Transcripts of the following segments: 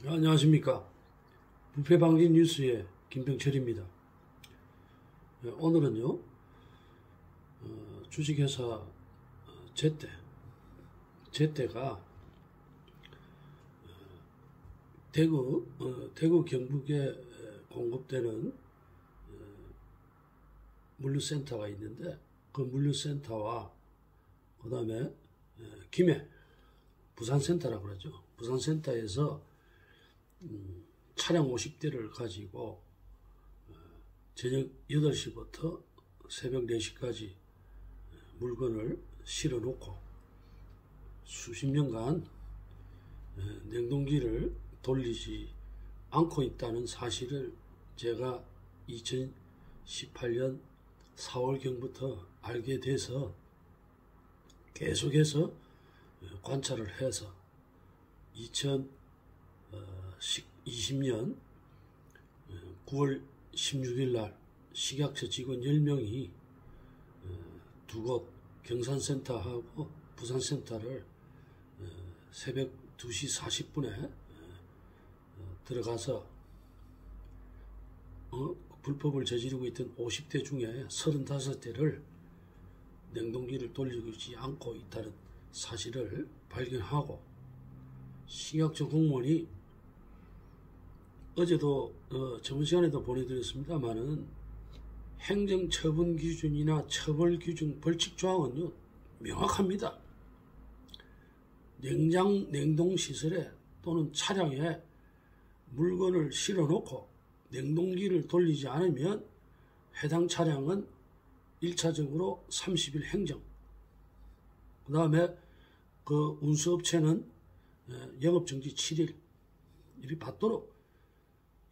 안녕하십니까. 부패방지 뉴스의 김병철입니다. 오늘은요, 주식회사 제때가 대구 경북에 공급되는 물류센터가 있는데, 그 물류센터와 그 다음에 김해 부산센터라고 그러죠. 부산센터에서 차량 50대를 가지고 저녁 8시부터 새벽 4시까지 물건을 실어놓고 수십 년간 냉동기를 돌리지 않고 있다는 사실을 제가 2018년 4월경부터 알게 돼서 계속해서 관찰을 해서 2020년 9월 16일 날 식약처 직원 10명이 두 곳 경산센터하고 부산센터를 새벽 2시 40분에 들어가서 불법을 저지르고 있던 50대 중에 35대를 냉동기를 돌리지 않고 있다는 사실을 발견하고, 식약처 공무원이 어제도 저번 시간에도 보내드렸습니다만은 행정처분 기준이나 처벌 기준 벌칙 조항은요 명확합니다. 냉동시설에 또는 차량에 물건을 실어놓고 냉동기를 돌리지 않으면 해당 차량은 1차적으로 30일 행정, 그 다음에 그 운수업체는 영업정지 7일 이리 받도록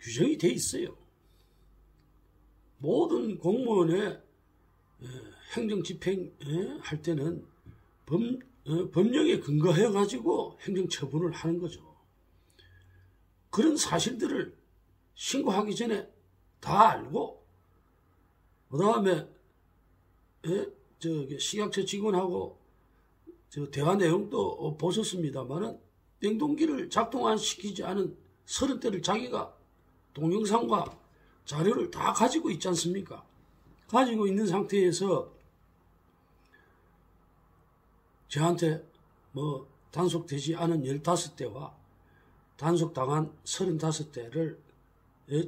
규정이 돼 있어요. 모든 공무원의 행정 집행할 때는 법령에 근거해 가지고 행정 처분을 하는 거죠. 그런 사실들을 신고하기 전에 다 알고, 그 다음에 식약처 직원하고 대화 내용도 보셨습니다만은 냉동기를 작동 안 시키지 않은 30대를 자기가 동영상과 자료를 다 가지고 있지 않습니까? 가지고 있는 상태에서 저한테 단속되지 않은 15대와 단속당한 35대를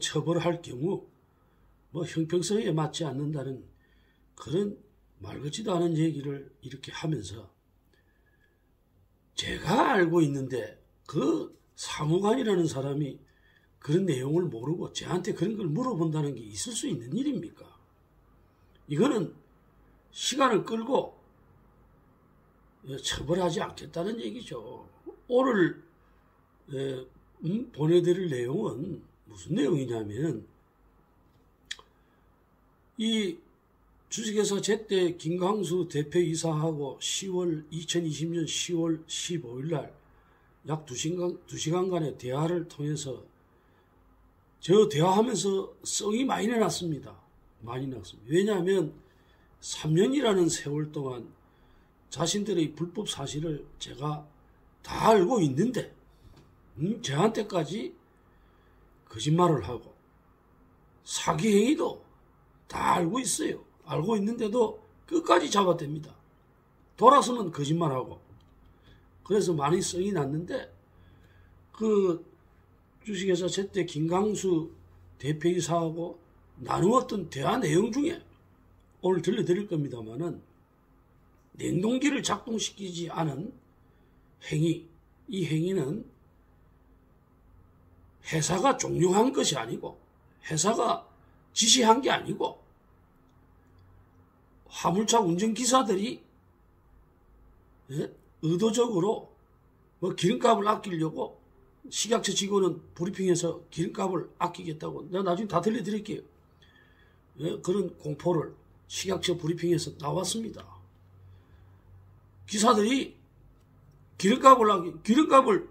처벌할 경우 형평성에 맞지 않는다는 그런 말 같지도 않은 얘기를 이렇게 하면서, 제가 알고 있는데 그 사무관이라는 사람이 그런 내용을 모르고 저한테 그런 걸 물어본다는 게 있을 수 있는 일입니까? 이거는 시간을 끌고 처벌하지 않겠다는 얘기죠. 오늘 보내드릴 내용은 무슨 내용이냐면, 이 주식회사 제때 김광수 대표이사하고 2020년 10월 15일 날 약 2시간간의 대화를 통해서 저 대화하면서 성이 많이 났습니다. 왜냐하면 3년이라는 세월 동안 자신들의 불법 사실을 제가 다 알고 있는데 저한테까지 거짓말을 하고 사기 행위도 다 알고 있어요. 알고 있는데도 끝까지 잡아댑니다. 돌아서는 거짓말하고. 그래서 많이 성이 났는데, 그 주식회사 제때 김광수 대표이사하고 나누었던 대화 내용 중에 오늘 들려드릴 겁니다만은, 냉동기를 작동시키지 않은 행위, 이 행위는 회사가 종용한 것이 아니고 회사가 지시한 게 아니고 화물차 운전기사들이 의도적으로 기름값을 아끼려고, 식약처 직원은 브리핑에서 기름값을 아끼겠다고, 내가 나중에 다 들려드릴게요. 그런 공포를 식약처 브리핑에서 나왔습니다. 기사들이 기름값을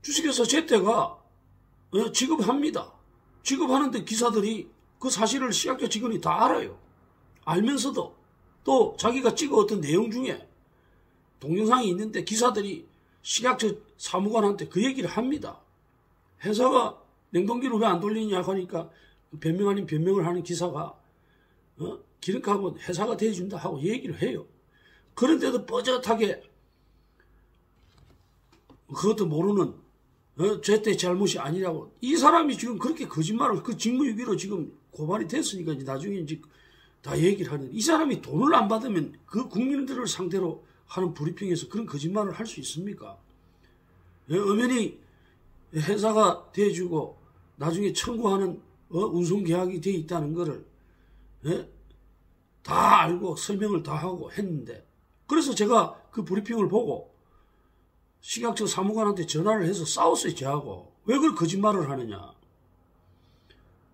주식회사 제때가 지급합니다. 지급하는데 기사들이 그 사실을 식약처 직원이 다 알아요. 알면서도 또 자기가 찍어왔던 내용 중에 동영상이 있는데 기사들이 식약처 사무관한테 그 얘기를 합니다. 회사가 냉동기를 왜 안 돌리냐 하니까 변명 아닌 변명을 하는 기사가 기름값은 회사가 대준다 하고 얘기를 해요. 그런데도 뻐젓하게 그것도 모르는 제때 잘못이 아니라고. 이 사람이 지금 그렇게 거짓말을 그 직무유기로 지금 고발이 됐으니까 이제 나중에 이제 다 얘기를 하는데, 이 사람이 돈을 안 받으면 그 국민들을 상대로 하는 브리핑에서 그런 거짓말을 할 수 있습니까? 엄연히 회사가 대주고 나중에 청구하는 운송계약이 돼 있다는 거를 다 알고 설명을 다 하고 했는데, 그래서 제가 그 브리핑을 보고 식약처 사무관한테 전화를 해서 싸웠어요, 저하고. 왜 그걸 거짓말을 하느냐.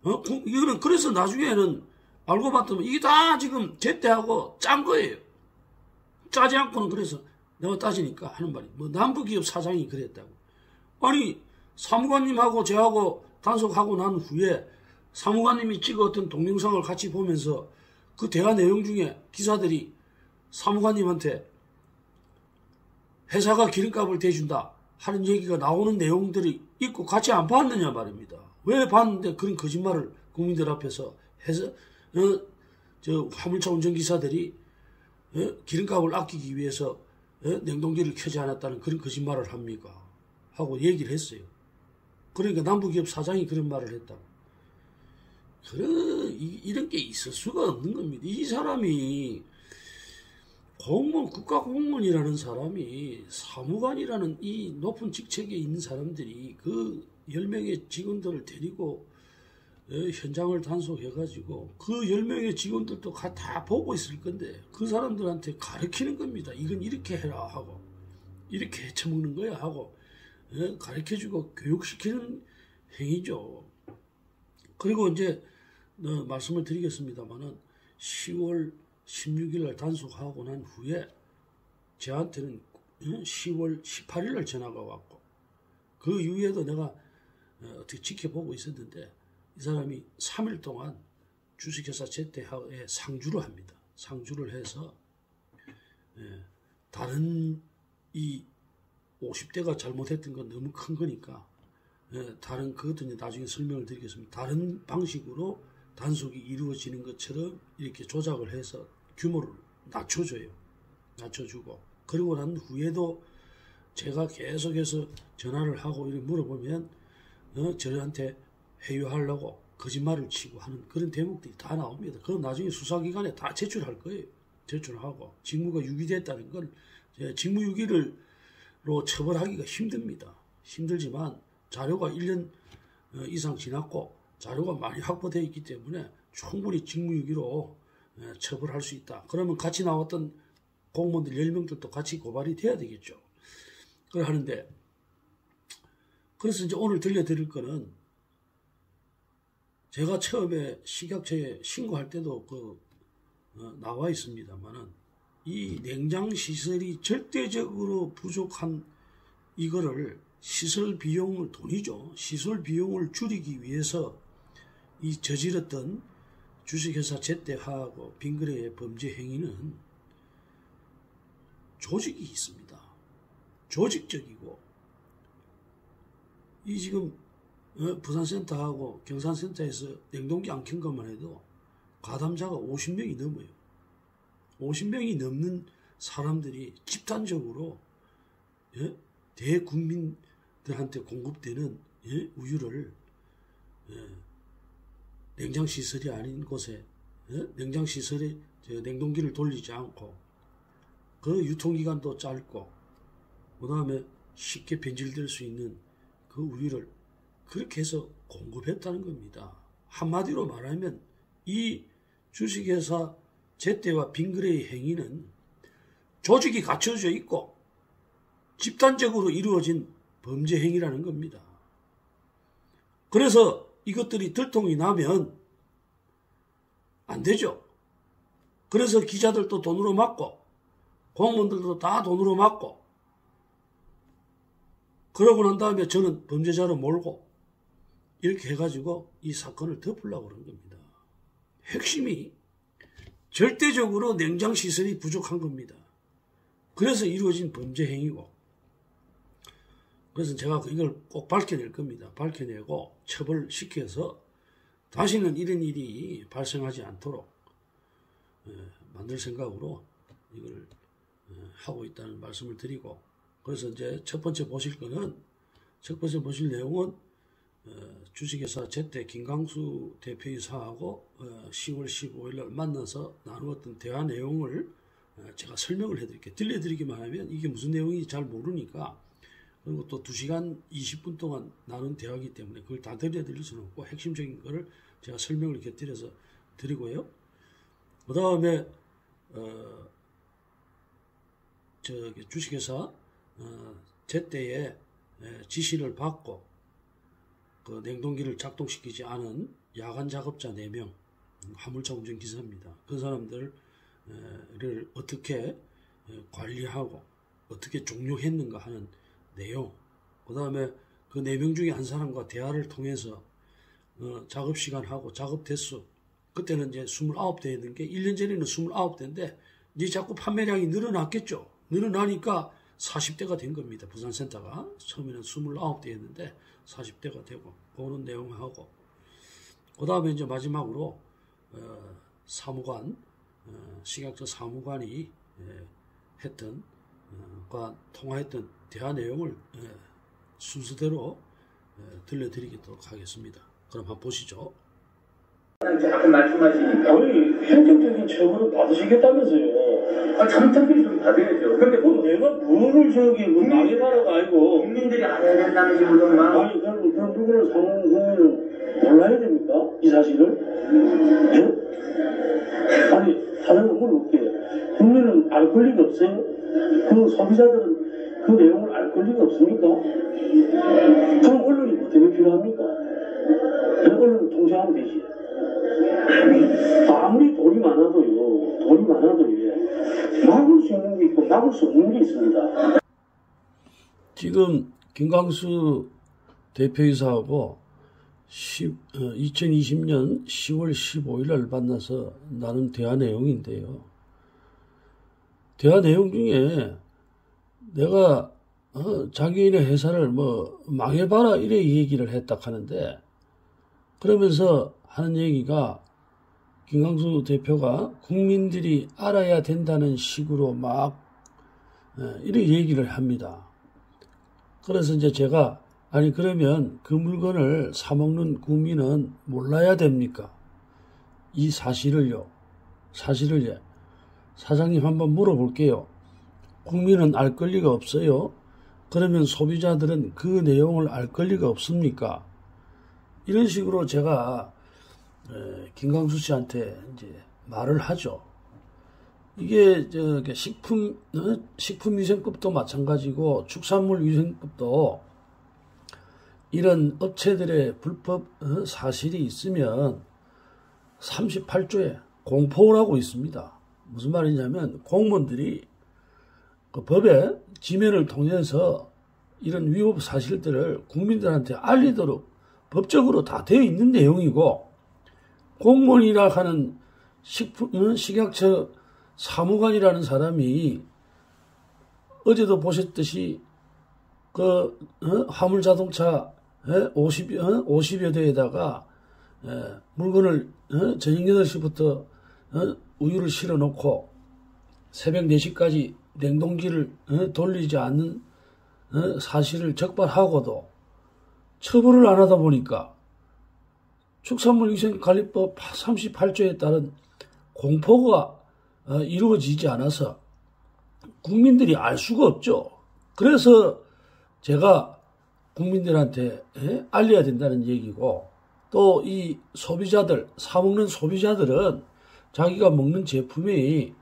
이거는 그래서 나중에는 알고 봤더니 이게 다 지금 제때하고 짠 거예요. 짜지 않고는. 그래서 내가 따지니까 하는 말이 뭐 남부기업 사장이 그랬다고. 아니 사무관님하고 저하고 단속하고 난 후에 사무관님이 찍었던 동영상을 같이 보면서 그 대화 내용 중에 기사들이 사무관님한테 회사가 기름값을 대준다 하는 얘기가 나오는 내용들이 있고 같이 안 봤느냐 말입니다. 왜 봤는데 그런 거짓말을 국민들 앞에서 해서 저 화물차 운전기사들이 기름값을 아끼기 위해서 냉동기를 켜지 않았다는 그런 거짓말을 합니까? 하고 얘기를 했어요. 그러니까 남부기업 사장이 그런 말을 했다고. 이런 게 있을 수가 없는 겁니다. 이 사람이 공무원, 국가공무원이라는 사람이 사무관이라는 이 높은 직책에 있는 사람들이 그 10명의 직원들을 데리고 현장을 단속해가지고 그 10명의 직원들도 다 보고 있을 건데 그 사람들한테 가르치는 겁니다. 이건 이렇게 해라 하고 이렇게 해쳐먹는 거야 하고 가르쳐주고 교육시키는 행위죠. 그리고 이제 말씀을 드리겠습니다만은 10월 16일 날 단속하고 난 후에 저한테는 10월 18일 날 전화가 왔고, 그 이후에도 내가 어떻게 지켜보고 있었는데 이 사람이 3일 동안 주식회사 제때하에 상주를 합니다. 상주를 해서 다른 이 50대가 잘못했던 건 너무 큰 거니까 다른 그것도 이제 나중에 설명을 드리겠습니다. 다른 방식으로 단속이 이루어지는 것처럼 이렇게 조작을 해서 규모를 낮춰줘요. 낮춰주고. 그러고 난 후에도 제가 계속해서 전화를 하고 이렇게 물어보면 저한테 회유하려고 거짓말을 치고 하는 그런 대목들이 다 나옵니다. 그건 나중에 수사기관에 다 제출할 거예요. 제출하고. 직무가 유기됐다는 건 직무유기로 처벌하기가 힘듭니다. 힘들지만 자료가 1년 이상 지났고 자료가 많이 확보되어 있기 때문에 충분히 직무유기로 처벌할 수 있다. 그러면 같이 나왔던 공무원들 10명들도 같이 고발이 돼야 되겠죠. 그걸 하는데, 그래서 이제 오늘 들려드릴 거는 제가 처음에 식약처에 신고할 때도 나와 있습니다만은 이 냉장시설이 절대적으로 부족한 이거를 시설 비용을, 돈이죠. 시설 비용을 줄이기 위해서 이 저질렀던 주식회사 제때하고 빙그레의 범죄 행위는 조직이 있습니다. 조직적이고, 이 지금 부산센터하고 경산센터에서 냉동기 안 켠 것만 해도 가담자가 50명이 넘어요. 50명이 넘는 사람들이 집단적으로 대국민들한테 공급되는 우유를 냉장시설이 아닌 곳에 냉장시설에 냉동기를 돌리지 않고 그 유통기간도 짧고 그 다음에 쉽게 변질될 수 있는 그 우유를 그렇게 해서 공급했다는 겁니다. 한마디로 말하면 이 주식회사 제때와 빙그레의 행위는 조직이 갖춰져 있고 집단적으로 이루어진 범죄 행위라는 겁니다. 그래서 이것들이 들통이 나면 안 되죠. 그래서 기자들도 돈으로 맞고 공무원들도 다 돈으로 맞고, 그러고 난 다음에 저는 범죄자로 몰고 이렇게 해가지고 이 사건을 덮으려고 그런 겁니다. 핵심이 절대적으로 냉장시설이 부족한 겁니다. 그래서 이루어진 범죄 행위고, 그래서 제가 이걸 꼭 밝혀낼 겁니다. 밝혀내고 처벌시켜서 다시는 이런 일이 발생하지 않도록 만들 생각으로 이걸 하고 있다는 말씀을 드리고, 그래서 이제 첫 번째 보실 내용은 주식회사 제때 김광수 대표이사하고 10월 15일 날 만나서 나누었던 대화 내용을 제가 설명을 해드릴게요. 들려드리기만 하면 이게 무슨 내용인지 잘 모르니까, 그리고 또 2시간 20분 동안 나눈 대화이기 때문에 그걸 다 들려드릴 수는 없고 핵심적인 거를 제가 설명을 곁들여서 드리고요. 그 다음에 주식회사 제때에 지시를 받고 그 냉동기를 작동시키지 않은 야간 작업자 4명, 화물차 운전기사입니다. 그 사람들을 어떻게 관리하고 어떻게 종료했는가 하는 내용, 그 다음에 그 4명 중에 한 사람과 대화를 통해서 작업시간하고 작업 대수, 그때는 이제 29대 있는 게 1년 전에는 29대인데 이제 자꾸 판매량이 늘어났겠죠. 늘어나니까 40대가 된 겁니다. 부산센터가 처음에는 29대였는데 40대가 되고, 그런 내용하고, 그 다음에 이제 마지막으로 사무관, 식약처 사무관이 했던 통화했던 대화 내용을 순서대로 들려드리도록 하겠습니다. 그럼 한번 보시죠. 자꾸 말씀하시니까. 아니, 행정적인 처벌을 받으시겠다면서요. 정책비를 좀 받아야죠. 근데 그럼 내가 뭐를 망해봐라가 아니고. 국민들이 알아야 된다는 식으로 막. 아니, 그럼 누구를 사무국민은 몰라야 됩니까? 이 사실을? 예? 아니, 다른 건 물어볼게요. 국민은 알 권리가 없어요? 그 소비자들은 그 내용을 알 권리가 없습니까? 그럼 언론이 뭐 때문에 필요합니까? 언론을 통제하면 되지. 아무리 돈이 많아도요, 예. 막을 수 있는 게 있고 막을 수 없는 게 있습니다. 지금 김광수 대표이사하고 2020년 10월 15일 날 만나서 나눈 대화 내용인데요. 대화 내용 중에 내가 자기네 회사를 뭐 망해봐라 이래 얘기를 했다 하는데, 그러면서 하는 얘기가 김광수 대표가 국민들이 알아야 된다는 식으로 막 이렇게 얘기를 합니다. 그래서 이제 제가 아니 그러면 그 물건을 사먹는 국민은 몰라야 됩니까? 이 사실을요. 사장님 한번 물어볼게요. 국민은 알 권리가 없어요? 그러면 소비자들은 그 내용을 알 권리가 없습니까? 이런 식으로 제가 김광수 씨한테 이제 말을 하죠. 이게 식품위생법도 마찬가지고 축산물위생법도 이런 업체들의 불법 사실이 있으면 38조에 공포를 하고 있습니다. 무슨 말이냐면 공무원들이 그 법의 지면을 통해서 이런 위법 사실들을 국민들한테 알리도록 법적으로 다 되어 있는 내용이고, 공무원이라 하는 식약처 사무관이라는 사람이 어제도 보셨듯이 그 화물자동차 50여 대에다가 물건을 저녁 8시부터 우유를 실어 놓고 새벽 4시까지 냉동기를 돌리지 않는 사실을 적발하고도 처벌을 안 하다 보니까 축산물위생관리법 38조에 따른 공포가 이루어지지 않아서 국민들이 알 수가 없죠. 그래서 제가 국민들한테 알려야 된다는 얘기고, 또 이 소비자들, 사먹는 소비자들은 자기가 먹는 제품이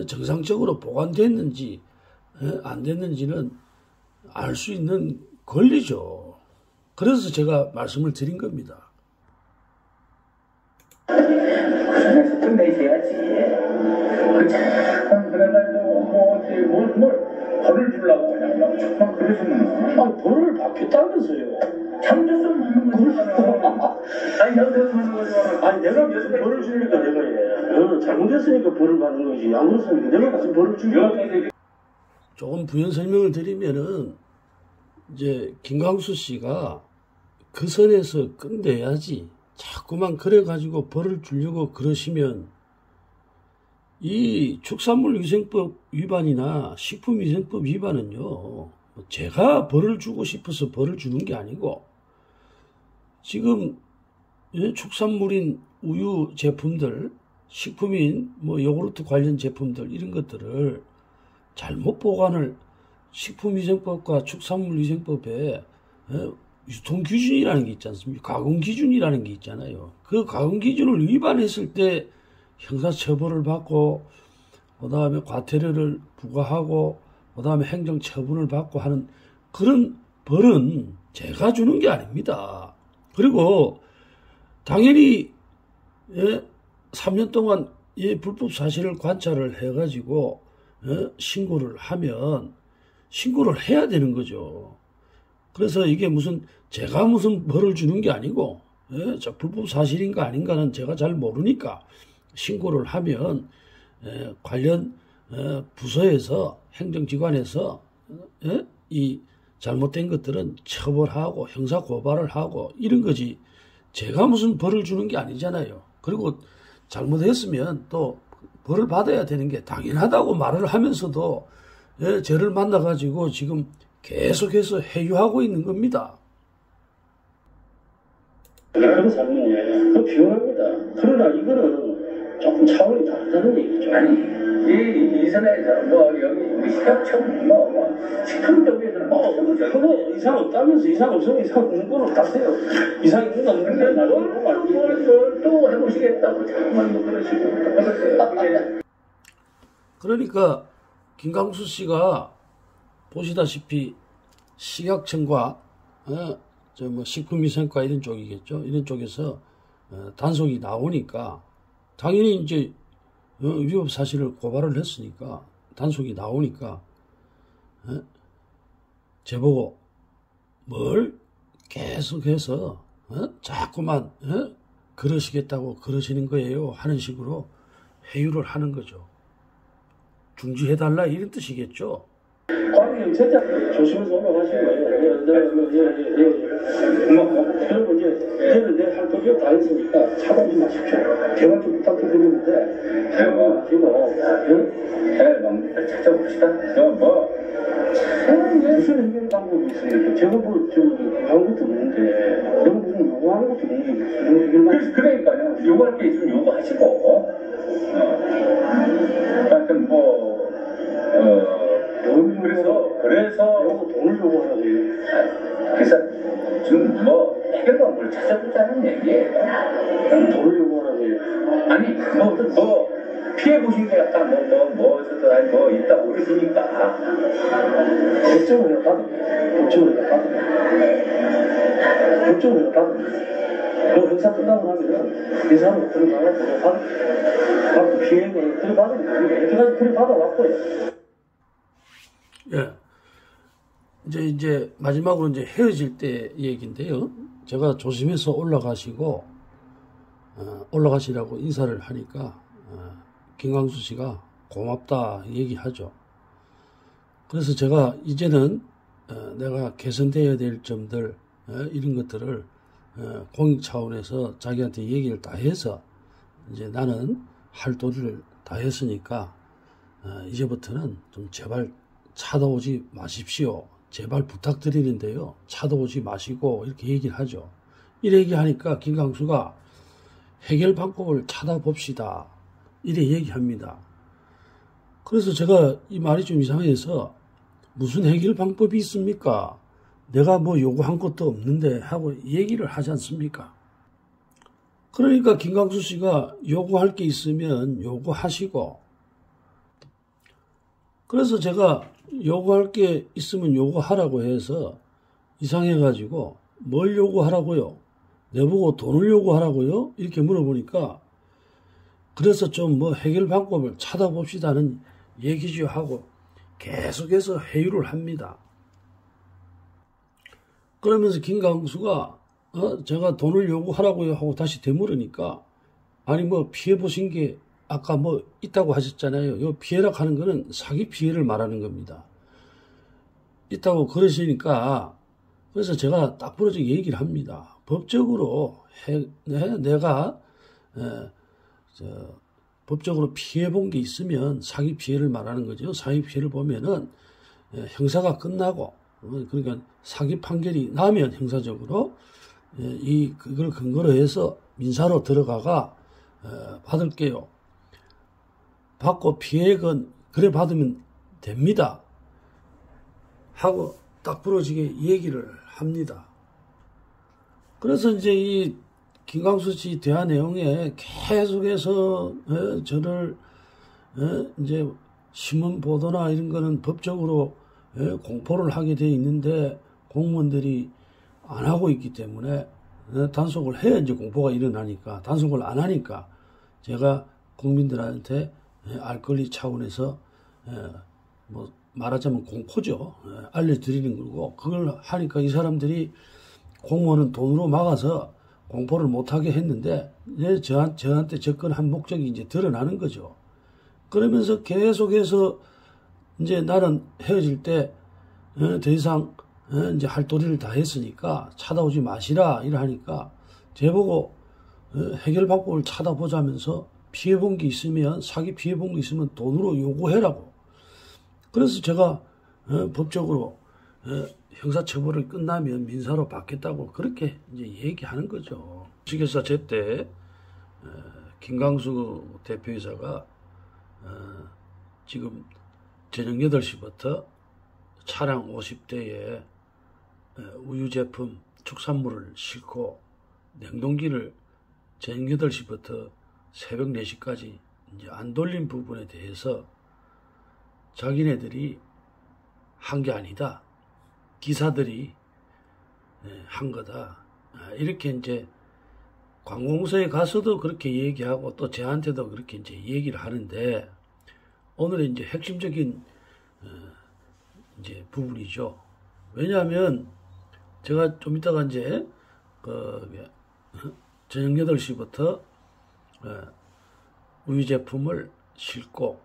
정상적으로 보관됐는지 안 됐는지는 알 수 있는 권리죠. 그래서 제가 말씀을 드린 겁니다. 그래서 끝내셔야지. 참 그래가지고 벌을 주려고 그냥 참 그러시면. 아, 벌을 받겠다면서요. 잘못했으면 하는 거잖아요. 아니 잘못했으면 하는 거죠. 아니, 내가 무슨 벌을 주니까 내가 잘못했으니까 벌을 받는 거지. 안 그렇습니까? 내가 무슨 벌을 주니까. 조금 부연 설명을 드리면은 이제 김광수 씨가 그 선에서 끝내야지 자꾸만 그래가지고 벌을 주려고 그러시면 이 축산물위생법 위반이나 식품위생법 위반은요, 제가 벌을 주고 싶어서 벌을 주는 게 아니고 지금 축산물인 우유 제품들, 식품인 뭐 요구르트 관련 제품들 이런 것들을 잘못 보관을 식품위생법과 축산물위생법에 유통기준이라는 게 있지 않습니까? 가공기준이라는 게 있잖아요. 그 가공기준을 위반했을 때 형사처벌을 받고 그 다음에 과태료를 부과하고 그 다음에 행정처분을 받고 하는 그런 벌은 제가 주는 게 아닙니다. 그리고 당연히 3년 동안 불법 사실을 관찰을 해가지고 신고를 하면 신고를 해야 되는 거죠. 그래서 이게 제가 무슨 벌을 주는 게 아니고 불법 사실인가 아닌가는 제가 잘 모르니까 신고를 하면 관련 부서에서 행정기관에서 이 잘못된 것들은 처벌하고 형사 고발을 하고 이런 거지 제가 무슨 벌을 주는 게 아니잖아요. 그리고 잘못했으면 또 벌을 받아야 되는 게 당연하다고 말을 하면서도 저를 만나가지고 지금 계속해서 회유하고 있는 겁니다. 그런 삶은 그 비용합니다. 그러나 이거는 조금 차원이 다르다는 얘기죠. 아니, 이 선에서 여기 식약청 식품법에서는 그거 이상 없다면서 이상 없으면 이상 없는 거로 가세요. 이상 있는 거 없는데 뭘 또 해보시겠다고 자꾸만 그러시고. 그러니까 김광수 씨가 보시다시피 식약청과 식품위생과 이런 쪽이겠죠. 이런 쪽에서 단속이 나오니까 당연히 이제 위법 사실을 고발을 했으니까 단속이 나오니까 저보고 뭘 계속해서 자꾸만 그러시겠다고 그러시는 거예요 하는 식으로 회유를 하는 거죠. 중지해달라 이런 뜻이겠죠. 관리 진짜 조심해서 올라가시고 그리고 이제는 내 할 것이 다 했으니까 차단지 마십시오. 제발 좀 부탁드리는데 차단 마시고 찾아봅시다. 무슨 해결 방법이 있습니까? 제가 한 것도 없는데 내가 무슨 요구하는 것도 없는데 무슨 해결만 그러니까요. 요구할 게 있으면 요구하시고 하여튼 그래서 돈을 요구하라고 그래서 지금 해결 방법을 찾아보자는 얘기예요. 돈을 요구하라고 아니 피해 보신 게 약간 있다고 그러시니까 법정을 해야 그 행사 끝나고 나면 이 사람을 들어가고 받고 피해를 들어받으면 됩니다. 이렇게까지 들어받아왔고요. 예. 이제 마지막으로 이제 헤어질 때 얘기인데요. 제가 조심해서 올라가시라고 인사를 하니까 김광수 씨가 고맙다 얘기하죠. 그래서 제가 이제는 내가 개선되어야 될 점들 이런 것들을 공익 차원에서 자기한테 얘기를 다 해서 이제 나는 할 도리를 다 했으니까 이제부터는 좀 제발 찾아오지 마십시오. 제발 부탁드리는데요. 찾아오지 마시고 이렇게 얘기를 하죠. 이래 얘기하니까 김광수가 해결 방법을 찾아봅시다. 이래 얘기합니다. 그래서 제가 이 말이 좀 이상해서 무슨 해결 방법이 있습니까? 내가 요구한 것도 없는데 하고 얘기를 하지 않습니까? 그러니까 김광수 씨가 요구할 게 있으면 요구하시고 그래서 제가 요구할 게 있으면 요구하라고 해서 이상해가지고 뭘 요구하라고요? 내보고 돈을 요구하라고요? 이렇게 물어보니까 그래서 좀 해결 방법을 찾아봅시다는 얘기죠 하고 계속해서 회유를 합니다. 그러면서 김광수가 제가 돈을 요구하라고요 하고 다시 되물으니까 아니 피해 보신 게 아까 있다고 하셨잖아요. 요 피해라 하는 거는 사기 피해를 말하는 겁니다. 있다고 그러시니까 그래서 제가 딱 부러지게 얘기를 합니다. 법적으로 내가 법적으로 피해 본 게 있으면 사기 피해를 말하는 거죠. 사기 피해를 보면은 형사가 끝나고 그러니까 사기 판결이 나면 형사적으로 그걸 근거로 해서 민사로 들어가가 받을게요. 받고 피해액은 그래 받으면 됩니다. 하고 딱 부러지게 얘기를 합니다. 그래서 이제 이 김광수 씨 대화 내용에 계속해서 저를 이제 신문 보도나 이런 거는 법적으로 공포를 하게 돼 있는데 공무원들이 안 하고 있기 때문에 단속을 해야 이제 공포가 일어나니까 단속을 안 하니까 제가 국민들한테 알 권리 차원에서 뭐 말하자면 공포죠. 알려드리는 거고 그걸 하니까 이 사람들이 공무원은 돈으로 막아서 공포를 못하게 했는데 이제 저한테 접근한 목적이 이제 드러나는 거죠. 그러면서 계속해서 이제 나는 헤어질 때 더 이상 이제 할 도리를 다 했으니까 찾아오지 마시라 이러하니까 제보고 해결 방법을 찾아보자면서 피해본 게 있으면 사기 피해본 게 있으면 돈으로 요구해라고. 그래서 제가 법적으로 형사처벌을 끝나면 민사로 받겠다고 그렇게 이제 얘기하는 거죠. 주식회사 제때 김광수 대표이사가 지금 저녁 8시부터 차량 50대에 우유 제품 축산물을 싣고 냉동기를 저녁 8시부터 새벽 4시까지 이제 안 돌린 부분에 대해서 자기네들이 한 게 아니다. 기사들이 한 거다. 이렇게 이제 관공서에 가서도 그렇게 얘기하고 또 저한테도 그렇게 이제 얘기를 하는데 오늘의 이제 핵심적인 이제 부분이죠. 왜냐하면 제가 좀 이따가 이제 저녁 8시부터 우유 제품을 싣고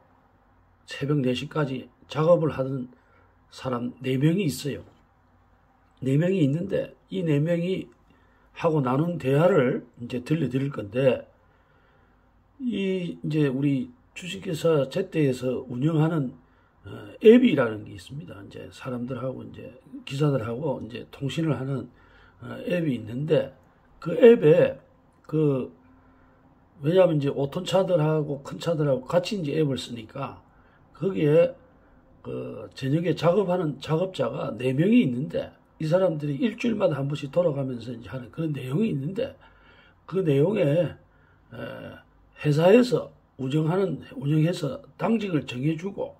새벽 4시까지 작업을 하던 사람 4명이 있어요. 4명이 있는데 이 4명이 하고 나눈 대화를 이제 들려드릴 건데 이제 우리 주식회사 제때에서 운영하는 앱이라는 게 있습니다. 이제 사람들하고 이제 기사들하고 이제 통신을 하는 앱이 있는데 그 앱에 왜냐하면 이제 5톤 차들하고 큰 차들하고 같이 이제 앱을 쓰니까 거기에 저녁에 작업하는 작업자가 4명이 있는데 이 사람들이 일주일마다 한 번씩 돌아가면서 이제 하는 그런 내용이 있는데 그 내용에 회사에서 운영해서 당직을 정해주고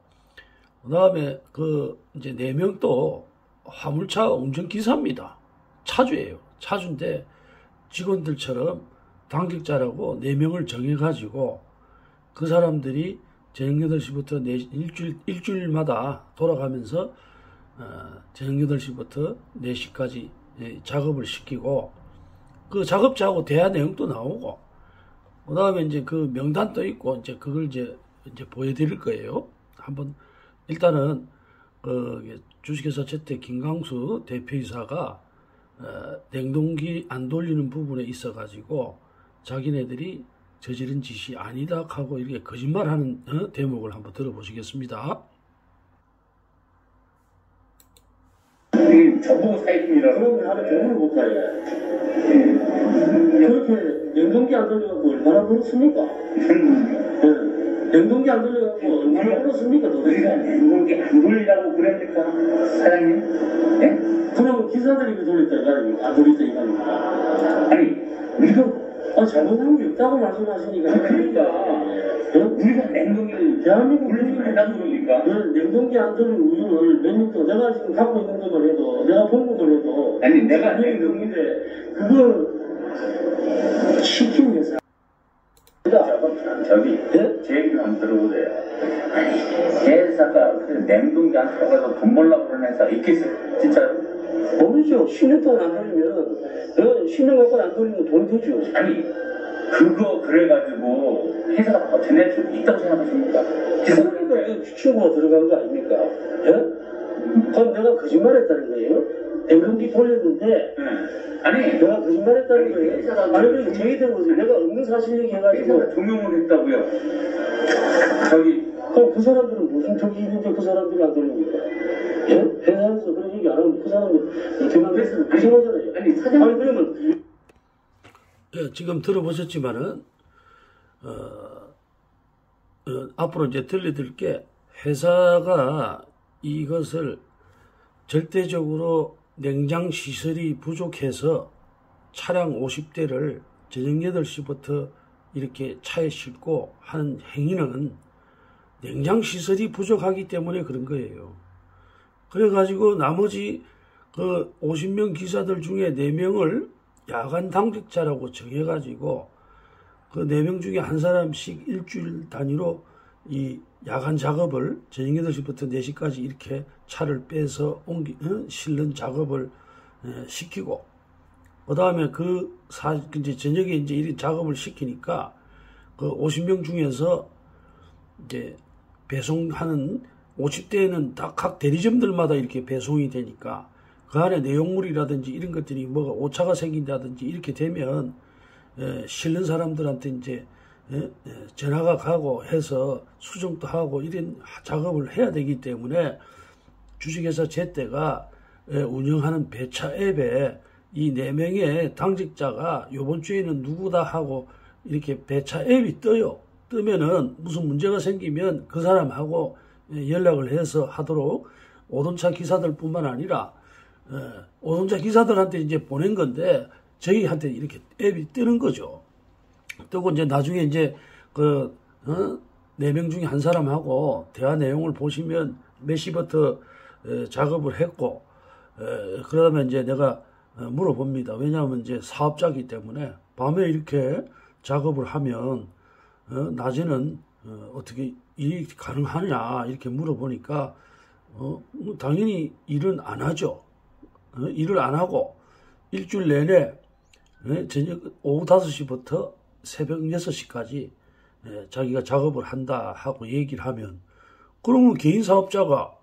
그 다음에 이제 4명 또 화물차 운전기사입니다. 차주예요. 차주인데 직원들처럼 당직자라고 4명을 정해가지고 그 사람들이 저녁 8시부터 일주일마다 돌아가면서 저녁 8시부터 4시까지 작업을 시키고 그 작업자하고 대화 내용도 나오고 그 다음에 이제 그 명단도 있고 이제 그걸 이제 보여드릴 거예요. 한번 일단은 주식회사 제때 김광수 대표이사가 냉동기 안 돌리는 부분에 있어 가지고 자기네들이 저지른 짓이 아니다 하고 이렇게 거짓말하는 대목을 한번 들어보시겠습니다. 이게 저보고 사입니다. 그러면 하루 종일 못하게. 그렇게 냉동기 안 돌려갖고 얼마나 벌었습니까? 냉동기 안 돌려갖고 얼마나 벌었습니까? 우리가 냉동기 안 돌리라고 그랬니까 사장님? 예? 그러면 기사들이 돌렸다 이거 안 돌렸다 이거니까. 아니 우리가 잘못한 게 있다고 말씀하시니까. 그러니까 우리가 냉동기를 대한민국 돌리면 해다 돌리니까 냉동기 안 돌린 우유를 몇 년 동안 내가 지금 갖고 있는 것만 해도 내가 본 것만 해도 아니 내가 냉동기인데 그걸 시킨 회사 저기 제 얘기 좀 한번 들어보세요. 아니 회사가 그 냉동기 안 들어가서 돈 벌려고 그러는 회사 있겠어요? 진짜로? 모르죠. 10년 동안 안 돌리면 10년 갖고 안 돌리면 돈이 되죠. 아니 그거 그래가지고 회사가 버텨낼 수 있다고 생각하십니까? 그러니까 이 친구가 들어간 거 아닙니까? 예? 그럼 내가 거짓말했다는 거예요? 냉동기 돌렸는데 네. 아니 내가 거짓말했다는 거예요. 회사가 아니 그럼 저희들 무슨 내가 없는 사실 얘기해가지고 회사가 종용을 했다고요. 저기 그럼 그 사람들은 무슨 적이 있는데 그 사람들이 안 돌립니까? 예? 회사에서 그런 얘기 안 하면 그 사람들 어떻게 하면 이상하잖아요. 아니 사장 아니 그러면 예, 지금 들어보셨지만은 앞으로 이제 들려드릴 게 회사가 이것을 절대적으로 냉장 시설이 부족해서 차량 50대를 저녁 8시부터 이렇게 차에 싣고 하는 행위는 냉장 시설이 부족하기 때문에 그런 거예요. 그래가지고 나머지 그 50명 기사들 중에 4명을 야간 당직자라고 정해가지고 그 4명 중에 한 사람씩 일주일 단위로 이 야간 작업을 저녁 8시부터 4시까지 이렇게 차를 빼서 실는 작업을 시키고, 그 다음에 이제 저녁에 이제 이런 작업을 시키니까 그 50명 중에서 이제 배송하는 50대에는 다 각 대리점들마다 이렇게 배송이 되니까 그 안에 내용물이라든지 이런 것들이 뭐가 오차가 생긴다든지 이렇게 되면 실는 사람들한테 이제 전화가 가고 해서 수정도 하고 이런 작업을 해야 되기 때문에 주식회사 제때가 운영하는 배차 앱에 이 4명의 당직자가 요번 주에는 누구다 하고 이렇게 배차 앱이 떠요. 뜨면은 무슨 문제가 생기면 그 사람하고 연락을 해서 하도록 오돈차 기사들 뿐만 아니라 오돈차 기사들한테 이제 보낸 건데 저희한테 이렇게 앱이 뜨는 거죠. 뜨고 이제 나중에 이제 4명 중에 한 사람하고 대화 내용을 보시면 몇 시부터 작업을 했고, 그러면 이제 내가 물어봅니다. 왜냐하면 이제 사업자이기 때문에 밤에 이렇게 작업을 하면 낮에는 어떻게 일이 가능하냐 이렇게 물어보니까 당연히 일은 안 하죠. 일을 안 하고 일주일 내내 저녁 오후 5시부터 새벽 6시까지 자기가 작업을 한다 하고 얘기를 하면, 그러면 개인 사업자가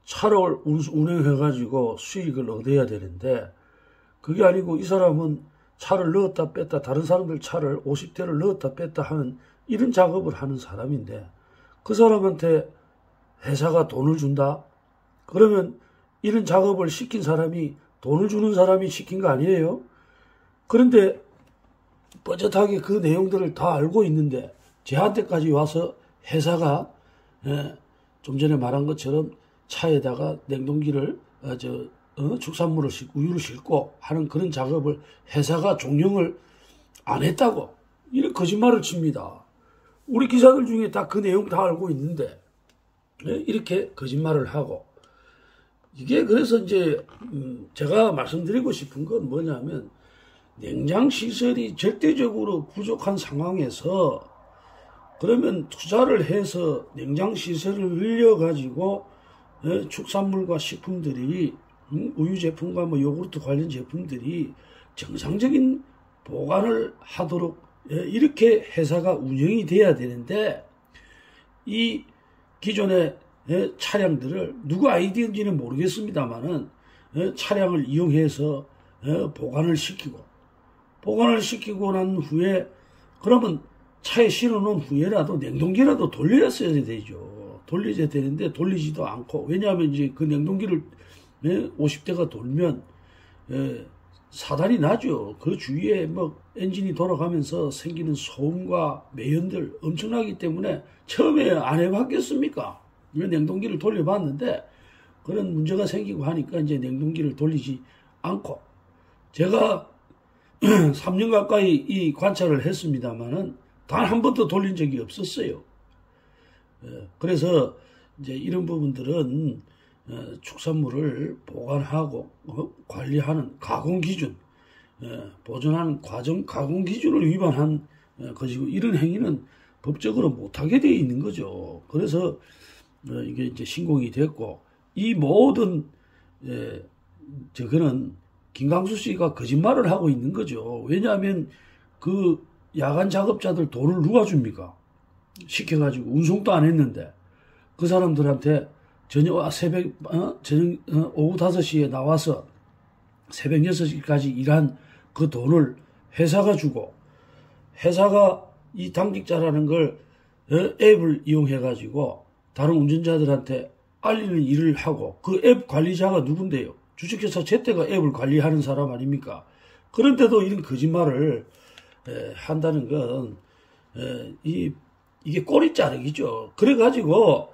차를 운행해가지고 수익을 얻어야 되는데 그게 아니고 이 사람은 차를 넣었다 뺐다 다른 사람들 차를 50대를 넣었다 뺐다 하는 이런 작업을 하는 사람인데 그 사람한테 회사가 돈을 준다? 그러면 이런 작업을 시킨 사람이 돈을 주는 사람이 시킨 거 아니에요? 그런데 뻣뻣하게 그 내용들을 다 알고 있는데 저한테까지 와서 회사가 좀 전에 말한 것처럼 차에다가 냉동기를 축산물을 우유를 싣고 하는 그런 작업을 회사가 종용을 안 했다고 이런 거짓말을 칩니다. 우리 기사들 중에 다 그 내용 다 알고 있는데 이렇게 거짓말을 하고, 이게 그래서 이제 제가 말씀드리고 싶은 건 뭐냐면 냉장 시설이 절대적으로 부족한 상황에서 그러면 투자를 해서 냉장 시설을 늘려가지고 축산물과 식품들이 우유 제품과 뭐 요구르트 관련 제품들이 정상적인 보관을 하도록 이렇게 회사가 운영이 돼야 되는데, 이 기존의 차량들을 누구 아이디어인지는 모르겠습니다만은 차량을 이용해서 보관을 시키고 난 후에 그러면 차에 실어놓은 후에라도 냉동기라도 돌려야 되죠. 돌려야 되는데 돌리지도 않고, 왜냐하면 이제 그 냉동기를 50대가 돌면 사단이 나죠. 그 주위에 뭐 엔진이 돌아가면서 생기는 소음과 매연들 엄청나기 때문에 처음에 안 해봤겠습니까? 냉동기를 돌려봤는데 그런 문제가 생기고 하니까 이제 냉동기를 돌리지 않고, 제가 3년 가까이 이 관찰을 했습니다만은 단 한 번도 돌린 적이 없었어요. 그래서 이제 이런 부분들은 축산물을 보관하고 관리하는 가공 기준, 보존하는 가공 기준을 위반한 것이고, 이런 행위는 법적으로 못하게 되어 있는 거죠. 그래서 이게 이제 신공이 됐고, 이 모든 저거는 김강수 씨가 거짓말을 하고 있는 거죠. 왜냐하면 그 야간 작업자들 돈을 누가 줍니까? 시켜가지고 운송도 안 했는데 그 사람들한테 저녁 오후 5시에 나와서 새벽 6시까지 일한 그 돈을 회사가 주고, 회사가 이 당직자라는 걸 앱을 이용해가지고 다른 운전자들한테 알리는 일을 하고, 그 앱 관리자가 누군데요? 주식회사 제때가 앱을 관리하는 사람 아닙니까? 그런데도 이런 거짓말을 한다는 건 이게 꼬리 자르기죠. 그래가지고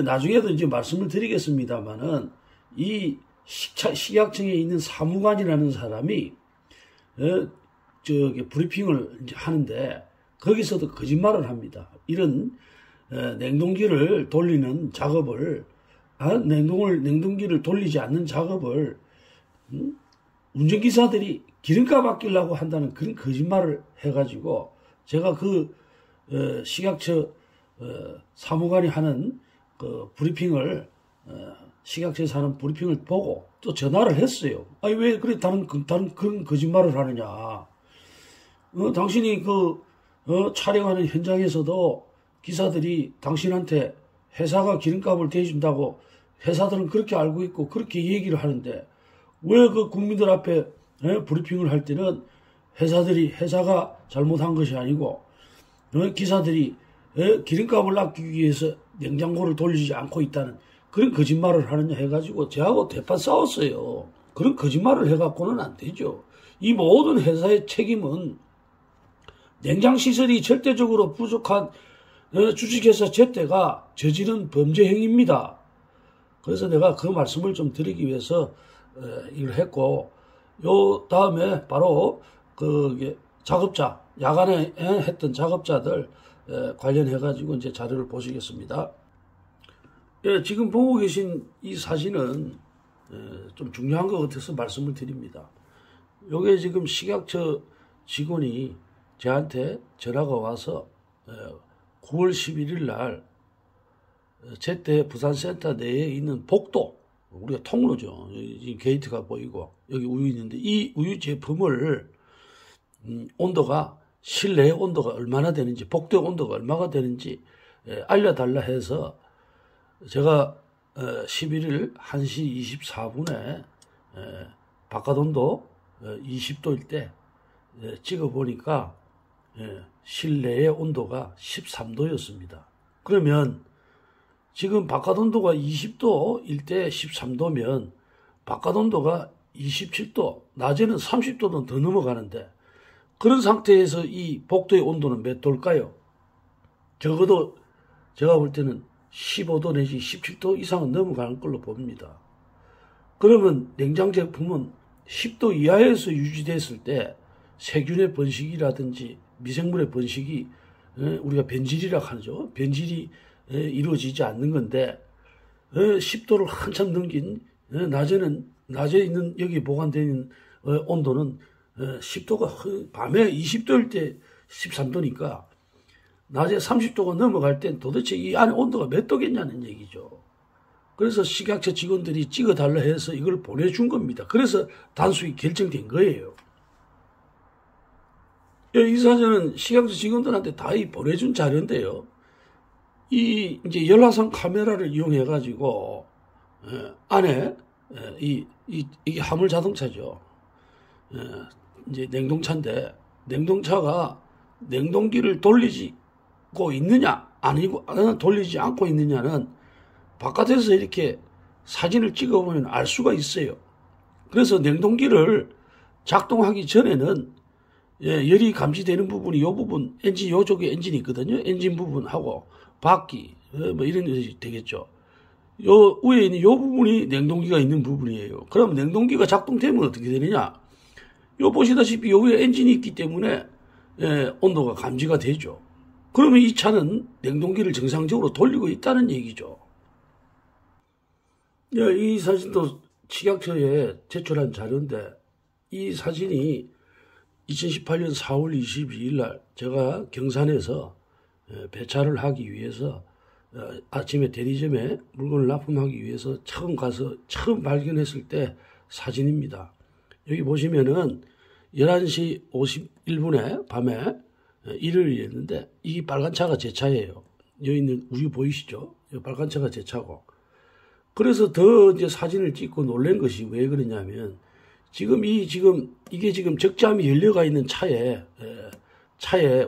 나중에도 이제 말씀을 드리겠습니다만은 이 식약청에 있는 사무관이라는 사람이 브리핑을 이제 하는데 거기서도 거짓말을 합니다. 이런 냉동기를 돌리는 작업을 냉동기를 돌리지 않는 작업을 운전기사들이 기름값 아끼려고 한다는 그런 거짓말을 해가지고 제가 그 식약처 사무관이 하는 그 브리핑을 식약처에서 하는 브리핑을 보고 또 전화를 했어요. 아니 왜 그래 다른 그런 거짓말을 하느냐. 당신이 촬영하는 현장에서도 기사들이 당신한테 회사가 기름값을 대준다고 회사들은 그렇게 알고 있고 그렇게 얘기를 하는데 왜 그 국민들 앞에 브리핑을 할 때는 회사가 잘못한 것이 아니고 기사들이 기름값을 아끼기 위해서 냉장고를 돌리지 않고 있다는 그런 거짓말을 하느냐 해가지고 저하고 대판 싸웠어요. 그런 거짓말을 해갖고는 안 되죠. 이 모든 회사의 책임은 냉장시설이 절대적으로 부족한 주식회사 제때가 저지른 범죄 행위입니다. 그래서 내가 그 말씀을 좀 드리기 위해서 이걸 했고, 요 다음에 바로 작업자, 야간에 했던 작업자들 관련해가지고 이제 자료를 보시겠습니다. 예, 지금 보고 계신 이 사진은 좀 중요한 것 같아서 말씀을 드립니다. 요게 지금 식약처 직원이 저한테 전화가 와서 9월 11일 날 제때 부산센터 내에 있는 복도, 우리가 통로죠. 여기 게이트가 보이고 여기 우유 있는데 이 우유 제품을 온도가 실내 온도가 얼마나 되는지, 복도 온도가 얼마가 되는지 알려달라 해서 제가 11일 1시 24분에 바깥온도 20도일 때 찍어보니까 실내의 온도가 13도였습니다. 그러면 지금 바깥온도가 20도일 때 13도면 바깥온도가 27도, 낮에는 30도도 더 넘어가는데 그런 상태에서 이 복도의 온도는 몇 도일까요? 적어도 제가 볼 때는 15도 내지 17도 이상은 넘어가는 걸로 봅니다. 그러면 냉장 제품은 10도 이하에서 유지됐을 때 세균의 번식이라든지 미생물의 번식이 우리가 변질이라고 하죠. 변질이 이루어지지 않는 건데 10도를 한참 넘긴 낮에 있는 여기 보관되어 있는 온도는 10도가 밤에 20도일 때 13도니까 낮에 30도가 넘어갈 땐 도대체 이 안에 온도가 몇 도겠냐는 얘기죠. 그래서 식약처 직원들이 찍어달라 해서 이걸 보내준 겁니다. 그래서 단속이 결정된 거예요. 이 사진은 식약처 직원들한테 다 보내준 자료인데요. 이제 연락상 카메라를 이용해가지고, 안에, 이게 화물 자동차죠. 이제 냉동차인데, 냉동차가 냉동기를 돌리고 있느냐, 아니고, 돌리지 않고 있느냐는 바깥에서 이렇게 사진을 찍어보면 알 수가 있어요. 그래서 냉동기를 작동하기 전에는 열이 감지되는 부분이 요 부분, 요쪽에 엔진이 있거든요. 엔진 부분하고 바퀴, 뭐 이런 것이 되겠죠. 요 위에 있는 요 부분이 냉동기가 있는 부분이에요. 그럼 냉동기가 작동되면 어떻게 되느냐? 요 보시다시피 요 위에 엔진이 있기 때문에 온도가 감지가 되죠. 그러면 이 차는 냉동기를 정상적으로 돌리고 있다는 얘기죠. 이 사진도 식약처에 제출한 자료인데 이 사진이 2018년 4월 22일 날 제가 경산에서 배차를 하기 위해서 아침에 대리점에 물건을 납품하기 위해서 처음 가서 처음 발견했을 때 사진입니다. 여기 보시면은 11시 51분에 밤에 일요일이었는데 이 빨간 차가 제 차예요. 여기 있는 우유 보이시죠? 이 빨간 차가 제 차고. 그래서 더 이제 사진을 찍고 놀란 것이 왜 그러냐면 지금 이게 지금 적잠이 열려가 있는 차에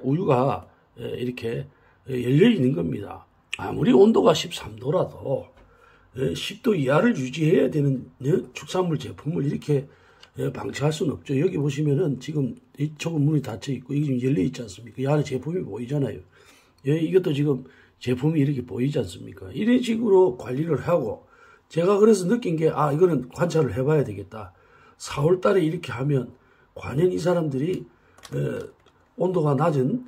우유가 이렇게 열려 있는 겁니다. 아무리 온도가 13도라도 10도 이하를 유지해야 되는 축산물 제품을 이렇게 방치할 수는 없죠. 여기 보시면은 지금 이쪽은 문이 닫혀 있고 이게 지금 열려 있지 않습니까? 이 안에 제품이 보이잖아요. 이것도 지금 제품이 이렇게 보이지 않습니까? 이런 식으로 관리를 하고 제가 그래서 느낀 게 이거는 관찰을 해봐야 되겠다. 4월 달에 이렇게 하면 과연 이 사람들이 온도가 낮은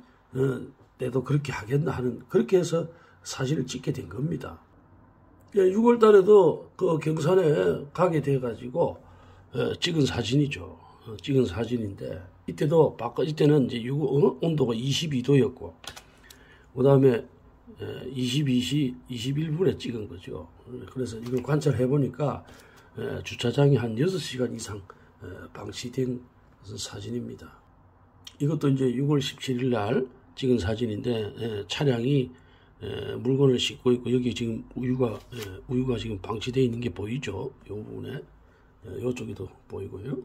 때도 그렇게 하겠나 하는 그렇게 해서 사진을 찍게 된 겁니다. 6월 달에도 그 경산에 가게 돼 가지고 찍은 사진이죠. 찍은 사진인데 이때는 이제 온도가 22도였고 그다음에 22시 21분에 찍은 거죠. 그래서 이걸 관찰해 보니까 주차장이 한 6시간 이상 방치된 사진입니다. 이것도 이제 6월 17일 날 찍은 사진인데 차량이 물건을 싣고 있고 여기 지금 우유가 지금 방치되어 있는 게 보이죠. 이 부분에 이쪽에도 보이고요.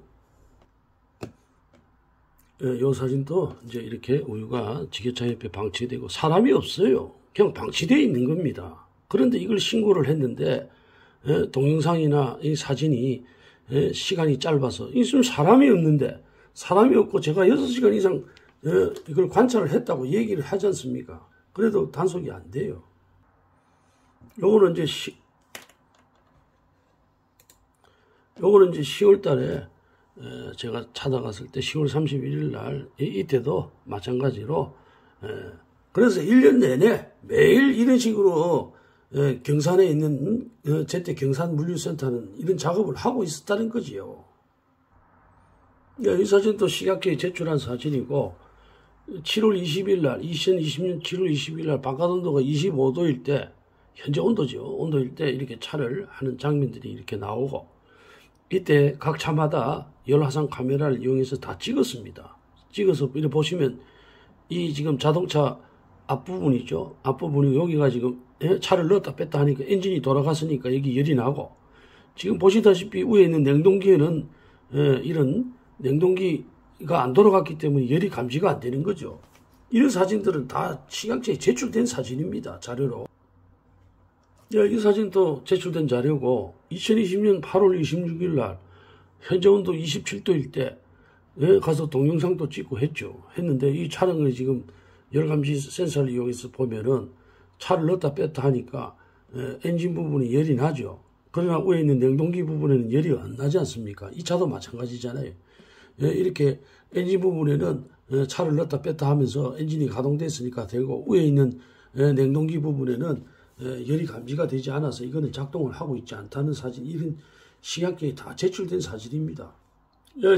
이 사진도 이제 이렇게 우유가 지게차 옆에 방치되고 사람이 없어요. 그냥 방치되어 있는 겁니다. 그런데 이걸 신고를 했는데 동영상이나 이 사진이 시간이 짧아서 있으면 사람이 없는데 사람이 없고 제가 6시간 이상 이걸 관찰을 했다고 얘기를 하지 않습니까? 그래도 단속이 안 돼요. 요거는 이제 10월 달에 제가 찾아갔을 때 10월 31일 날 이때도 마찬가지로 그래서 1년 내내 매일 이런 식으로 경산에 있는 제때 경산물류센터는 이런 작업을 하고 있었다는 거지요. 이 사진도 식약처에 제출한 사진이고 7월 20일 날 2020년 7월 20일 날 바깥 온도가 25도일 때 현재 온도죠. 온도일 때 이렇게 차를 하는 장면들이 이렇게 나오고 이때 각 차마다 열화상 카메라를 이용해서 다 찍었습니다. 찍어서 이렇게 보시면 이 지금 자동차 앞부분이죠. 앞부분이 여기가 지금 차를 넣었다 뺐다 하니까 엔진이 돌아갔으니까 여기 열이 나고 지금 보시다시피 위에 있는 냉동기에는 이런 냉동기가 안 돌아갔기 때문에 열이 감지가 안 되는 거죠. 이런 사진들은 다 식약처에 제출된 사진입니다. 자료로. 이 사진도 제출된 자료고 2020년 8월 26일 날 현재 온도 27도일 때 가서 동영상도 찍고 했는데 이 차량을 지금 열감지 센서를 이용해서 보면은 차를 넣었다 뺐다 하니까 엔진 부분이 열이 나죠. 그러나 위에 있는 냉동기 부분에는 열이 안 나지 않습니까? 이 차도 마찬가지잖아요. 이렇게 엔진 부분에는 차를 넣었다 뺐다 하면서 엔진이 가동됐으니까 되고 위에 있는 냉동기 부분에는 열이 감지가 되지 않아서 이거는 작동을 하고 있지 않다는 사진, 이런 식약처에 다 제출된 사진입니다.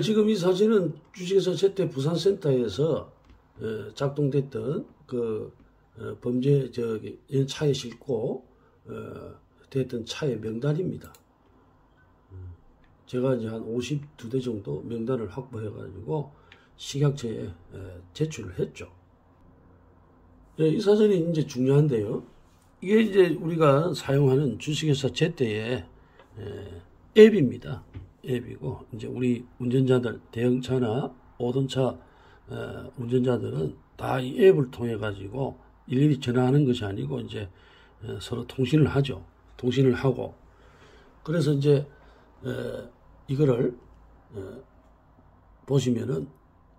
지금 이 사진은 주식회사 제때 부산센터에서 작동됐던 그 범죄 차에 싣고 됐던 차의 명단입니다. 제가 이제 한 52대 정도 명단을 확보해가지고 식약처에 제출을 했죠. 이 사진이 이제 중요한데요. 이게 이제 우리가 사용하는 주식회사 제때의 앱입니다. 앱이고, 이제 우리 운전자들, 대형차나 5톤차 운전자들은 다 이 앱을 통해 가지고 일일이 전화하는 것이 아니고 이제 서로 통신을 하죠. 통신을 하고, 그래서 이제 이거를 보시면은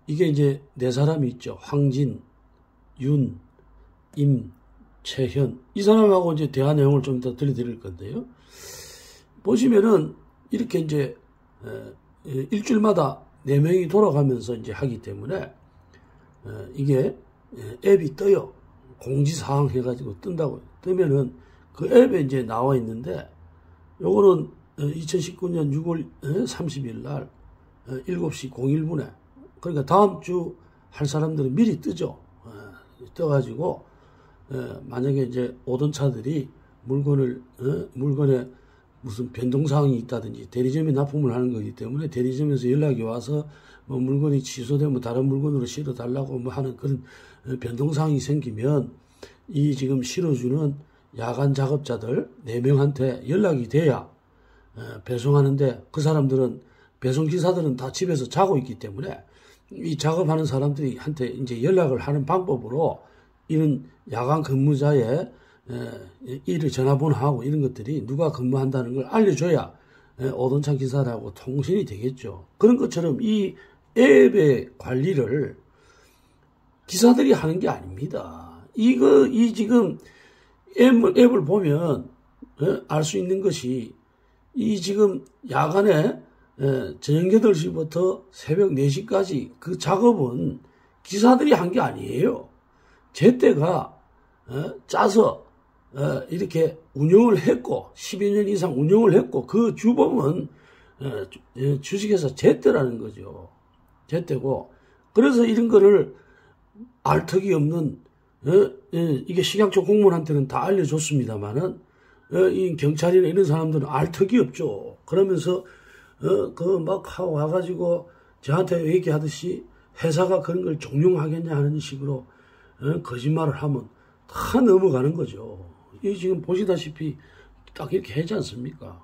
이게 이제 네 사람이 있죠. 황진, 윤, 임, 최현, 이 사람하고 이제 대화 내용을 좀 더 들려드릴 건데요. 보시면은 이렇게 이제 일주일마다 4명이 돌아가면서 이제 하기 때문에 이게 앱이 떠요. 공지사항 해가지고 뜬다고. 뜨면은 그 앱에 이제 나와 있는데 요거는 2019년 6월 30일 날 7시 01분에, 그러니까 다음 주 할 사람들은 미리 뜨죠. 떠가지고 만약에 이제 오던 차들이 물건에 무슨 변동사항이 있다든지 대리점에 납품을 하는 거기 때문에 대리점에서 연락이 와서 뭐 물건이 취소되면 다른 물건으로 실어달라고 뭐 하는 그런 변동사항이 생기면 이 지금 실어주는 야간 작업자들 4명한테 연락이 돼야 배송하는데, 그 사람들은 배송기사들은 다 집에서 자고 있기 때문에 이 작업하는 사람들이 한테 이제 연락을 하는 방법으로 이런 야간 근무자의 일을 전화번호하고 이런 것들이 누가 근무한다는 걸 알려줘야 오돈찬 기사라고 통신이 되겠죠. 그런 것처럼 이 앱의 관리를 기사들이 하는 게 아닙니다. 이 지금 앱을 보면 알 수 있는 것이 이 지금 야간에 저녁 8시부터 새벽 4시까지 그 작업은 기사들이 한 게 아니에요. 제때가 짜서 이렇게 운영을 했고 10여 년 이상 운영을 했고 그 주범은 주식회사 제때라는 거죠. 제때고 그래서 이런 거를 알 턱이 없는 이게 식약처 공무원한테는 다 알려줬습니다만은 이 경찰이나 이런 사람들은 알 턱이 없죠. 그러면서 그 막 와가지고 저한테 얘기하듯이 회사가 그런 걸 종용하겠냐 하는 식으로 거짓말을 하면 다 넘어가는 거죠. 이 지금 보시다시피 딱 이렇게 하지 않습니까?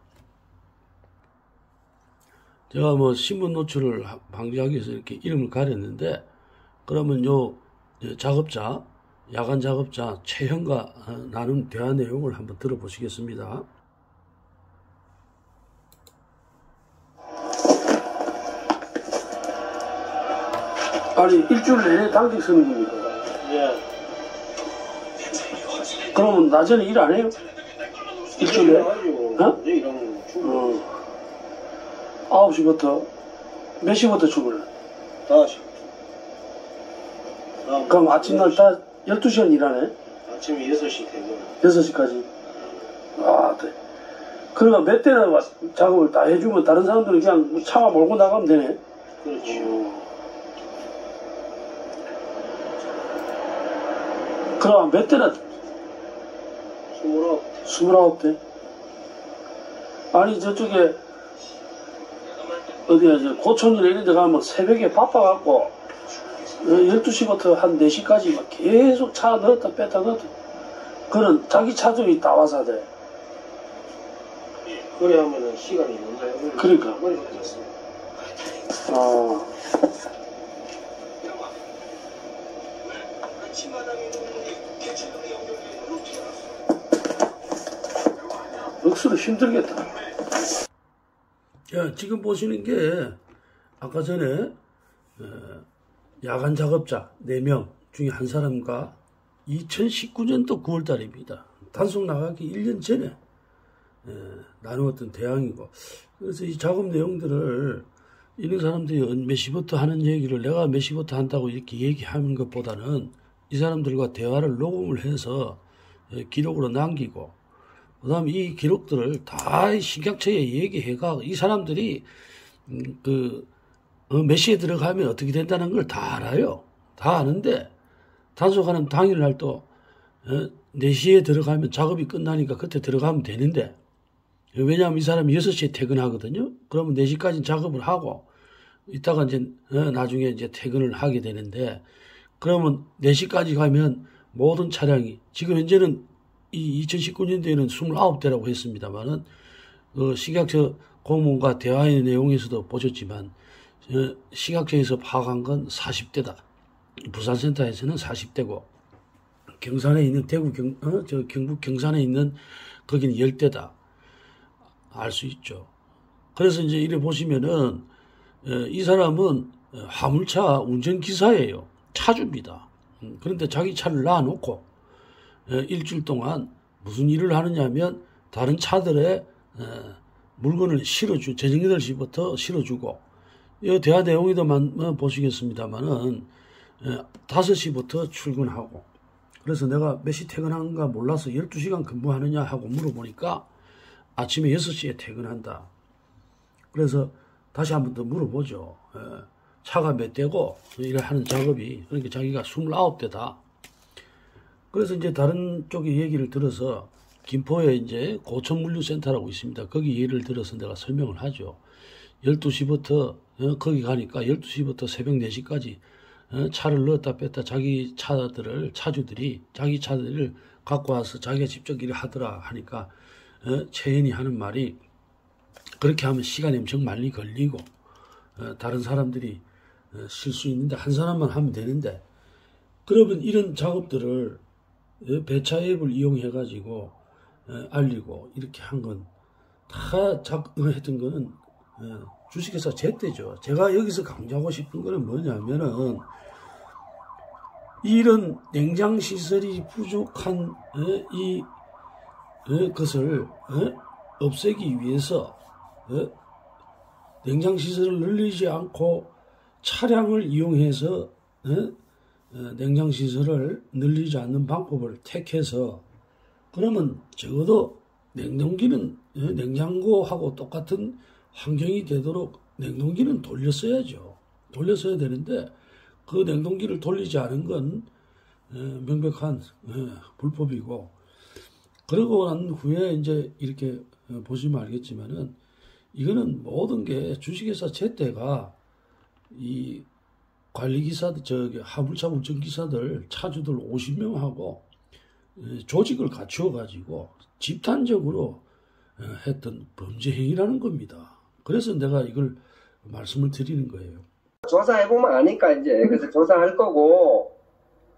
제가 뭐 신분 노출을 방지하기 위해서 이렇게 이름을 가렸는데 그러면 요 작업자, 야간 작업자 최현과 나눈 대화 내용을 한번 들어보시겠습니다. 아니 일주일 내내 당직 서는 겁니까? 예. 그러면 낮에는 일 안 해요? 일주일에? 어? 일하면 충분히. 9시부터 몇 시부터 출근해? 5시. 그럼 아침날 다 12시간 일하네? 아침에 6시 퇴근. 6시까지? 아, 네. 그러니까 몇 대나 작업을 다 해주면 다른 사람들은 그냥 차만 몰고 나가면 되네? 그렇죠. 그럼 몇 대나? 29대? 아니 저쪽에 어디야 저 고촌이나 이런 데 가면 새벽에 바빠갖고 12시부터 한 4시까지 막 계속 차 넣었다 뺐다 넣었다 그런 자기 차종이 다 와서 돼. 그래 하면은 시간이 너무 그러니까. 머리 맞았어. 억수로 힘들겠다. 야, 지금 보시는 게 아까 전에 야간 작업자 4명 중에 한 사람과 2019년도 9월달입니다. 단속 나가기 1년 전에 나누었던 대항이고 그래서 이 작업 내용들을 이런 사람들이 몇 시부터 하는 얘기를 내가 몇 시부터 한다고 이렇게 얘기하는 것보다는 이 사람들과 대화를 녹음을 해서 기록으로 남기고 그 다음에 이 기록들을 다 식약처에 얘기해가 이 사람들이 몇 시에 들어가면 어떻게 된다는 걸 다 알아요. 다 아는데 단속하는 당일날 또 4시에 들어가면 작업이 끝나니까 그때 들어가면 되는데 왜냐하면 이 사람이 6시에 퇴근하거든요. 그러면 4시까지 작업을 하고 이따가 이제 나중에 이제 퇴근을 하게 되는데 그러면 4시까지 가면 모든 차량이 지금 현재는 이 2019년도에는 29대라고 했습니다만은 식약처 공무원과 대화의 내용에서도 보셨지만 식약처에서 파악한 건 40대다. 부산센터에서는 40대고 경산에 있는 경북 경산에 있는 거기는 10대다. 알 수 있죠. 그래서 이제 이래 보시면은 이 사람은 화물차 운전기사예요. 차주입니다. 그런데 자기 차를 놔놓고 일주일 동안 무슨 일을 하느냐면 다른 차들의 물건을 실어주고 저녁 8시부터 실어주고 이 대화 내용에도만 보시겠습니다만은 5시부터 출근하고 그래서 내가 몇 시 퇴근하는가 몰라서 12시간 근무하느냐 하고 물어보니까 아침에 6시에 퇴근한다. 그래서 다시 한 번 더 물어보죠. 차가 몇 대고 일을 하는 작업이 그러니까 자기가 29대다. 그래서 이제 다른 쪽의 얘기를 들어서 김포에 이제 고천물류센터라고 있습니다. 거기 예를 들어서 내가 설명을 하죠. 12시부터 거기 가니까 12시부터 새벽 4시까지 차를 넣었다 뺐다 자기 차주들이 자기 차들을 갖고 와서 자기가 직접 일을 하더라 하니까 최연이 하는 말이 그렇게 하면 시간이 엄청 많이 걸리고 다른 사람들이 쓸 수 있는데 한 사람만 하면 되는데 그러면 이런 작업들을 배차 앱을 이용해 가지고 알리고 이렇게 한 건 다 했던 거는 주식회사 제때죠. 제가 여기서 강조하고 싶은 거는 뭐냐면은 이런 냉장 시설이 부족한 이 것을 없애기 위해서 냉장 시설을 늘리지 않고 차량을 이용해서 냉장 시설을 늘리지 않는 방법을 택해서 그러면 적어도 냉동기는 냉장고하고 똑같은 환경이 되도록 냉동기는 돌렸어야죠. 돌렸어야 되는데 그 냉동기를 돌리지 않은 건 명백한 불법이고 그러고 난 후에 이제 이렇게 보시면 알겠지만은 이거는 모든 게 주식회사 제때가 이 관리기사들 화물차 운전기사들 차주들 50명하고 조직을 갖추어 가지고 집단적으로 했던 범죄 행위라는 겁니다. 그래서 내가 이걸 말씀을 드리는 거예요. 조사해보면 아니까 이제 그래서 조사할 거고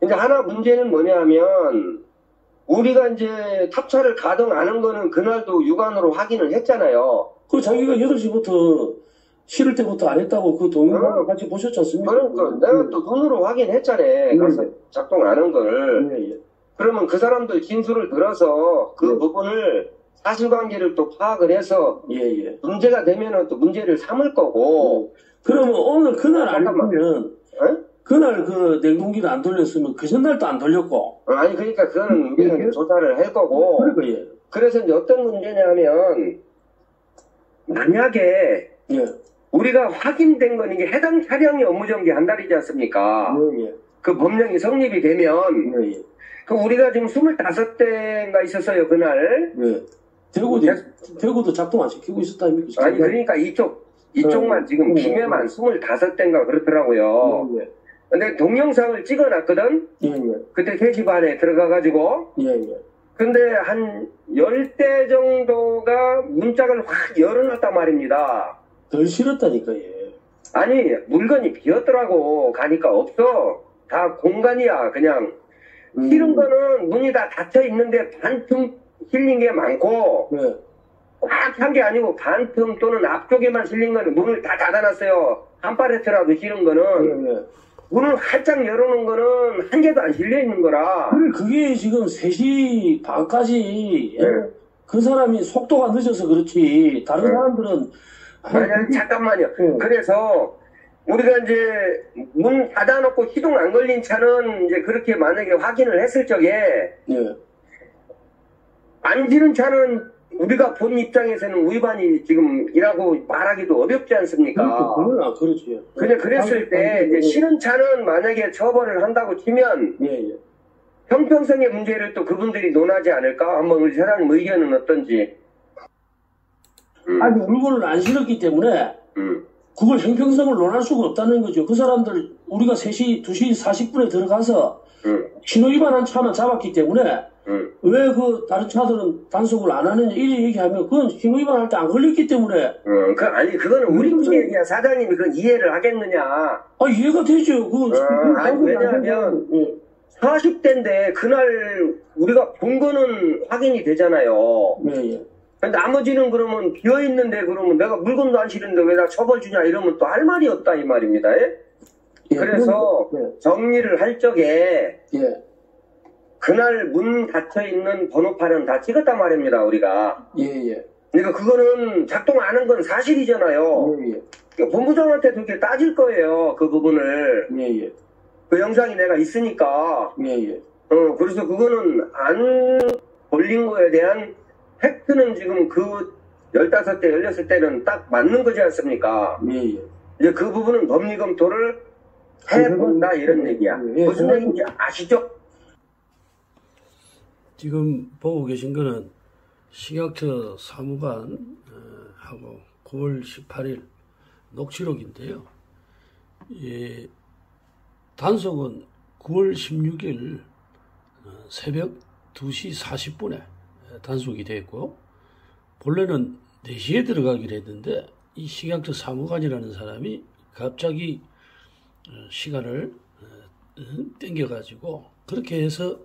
이제 하나 문제는 뭐냐면 우리가 이제 탑차를 가동하는 거는 그날도 육안으로 확인을 했잖아요. 그 자기가 8시부터 실을 때부터 안 했다고 그 동영상을 같이 보셨지 않습니까? 그러니까 내가 또 눈으로 확인했잖아요. 가서 작동하는 걸. 그러면 그 사람들 진술을 들어서 그 부분을 사실관계를 또 파악을 해서 문제가 되면은 또 문제를 삼을 거고. 그러면 오늘 그날 아니면 그날 그 냉동기를 안 돌렸으면 그 전날도 안 돌렸고. 아니 그러니까 그거는 우리가 조사를 할 거고. 그래서 이제 어떤 문제냐면 만약에 우리가 확인된 건 이게 해당 차량이 업무정지 한 달이지 않습니까? 그 법령이 성립이 되면 그 우리가 지금 25대인가 있었어요 그날. 대구도 작동 안 시키고 있었다니까. 아니 그러니까 이쪽만 지금 김해만 25대인가 그렇더라고요. 근데 동영상을 찍어놨거든. 그때 3시 반에 들어가가지고. 근데 한 10대 정도가 문짝을 확 열어놨단 말입니다. 덜 실었다니까, 아니, 물건이 비었더라고. 가니까 없어. 다 공간이야, 그냥. 실은 거는 문이 다 닫혀 있는데 반틈 실린 게 많고, 꽉 한 게 아니고 반틈 또는 앞쪽에만 실린 거는 문을 다 닫아놨어요. 한 팔레트라도 실은 거는. 문을 활짝 열어놓은 거는 한 개도 안 실려 있는 거라. 그게 지금 3시 반까지 그 사람이 속도가 늦어서 그렇지 다른 사람들은 아니 잠깐만요. 그래서 우리가 이제 문 닫아놓고 시동 안 걸린 차는 이제 그렇게 만약에 확인을 했을 적에 안 지는 차는 우리가 본 입장에서는 위반이 지금이라고 말하기도 어렵지 않습니까? 그렇지. 근데 그랬을 때 이제 실은 차는 만약에 처벌을 한다고 치면 형평성의 문제를 또 그분들이 논하지 않을까? 한번 우리 사장님 의견은 어떤지. 아니 물건을 안 실었기 때문에 그걸 형평성을 논할 수가 없다는 거죠. 그 사람들 우리가 2시 40분에 들어가서 신호위반한 차만 잡았기 때문에 왜 그 다른 차들은 단속을 안 하느냐 이렇게 얘기하면 그건 신호위반할 때 안 걸렸기 때문에. 아니 그거는 우리끼리 얘기야. 사장님이 그건 이해를 하겠느냐. 이해가 되죠. 아니 왜냐하면 40대인데 그날 우리가 본 거는 확인이 되잖아요. 나머지는 그러면 비어있는데 그러면 내가 물건도 안 실은데 왜 나 처벌 주냐 이러면 또 할 말이 없다 이 말입니다. 그래서 정리를 할 적에 그날 문 닫혀있는 번호판은 다 찍었단 말입니다 우리가. 그러니까 그거는 작동 안 한 건 사실이잖아요. 그러니까 본부장한테도 이렇게 따질 거예요 그 부분을. 그 영상이 내가 있으니까. 그래서 그거는 안 걸린 거에 대한 팩트는 지금 그 15대, 16대는 딱 맞는 거지 않습니까? 이제 그 부분은 법리 검토를 해본다 이런 얘기야. 무슨 얘기인지 아시죠? 지금 보고 계신 거는 식약처 사무관 하고 9월 18일 녹취록인데요. 단속은 9월 16일 새벽 2시 40분에 단속이 됐고 본래는 4시에 들어가기로 했는데 이 식약처 사무관이라는 사람이 갑자기 시간을 땡겨가지고 그렇게 해서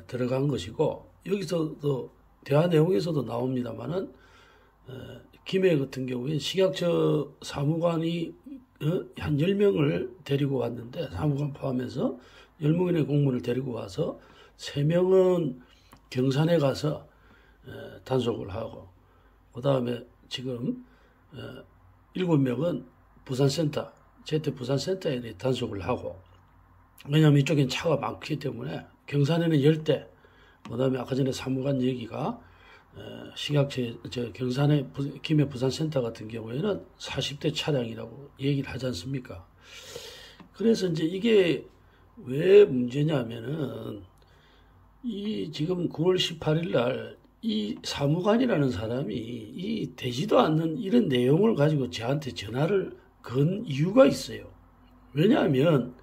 들어간 것이고, 여기서도 대화 내용에서도 나옵니다만은 김해 같은 경우에 식약처 사무관이 한 10명을 데리고 왔는데, 사무관 포함해서 10명의 공무원을 데리고 와서 3명은 경산에 가서 단속을 하고, 그 다음에 지금 7명은 부산센터, 제때 부산센터에 단속을 하고, 왜냐하면 이쪽엔 차가 많기 때문에 경산에는 10대, 그 다음에 아까 전에 사무관 얘기가 식약처 경산의 김해 부산센터 같은 경우에는 40대 차량이라고 얘기를 하지 않습니까? 그래서 이제 이게 왜 문제냐면은 이 지금 9월 18일 날 이 사무관이라는 사람이 이 되지도 않는 이런 내용을 가지고 저한테 전화를 건 이유가 있어요. 왜냐하면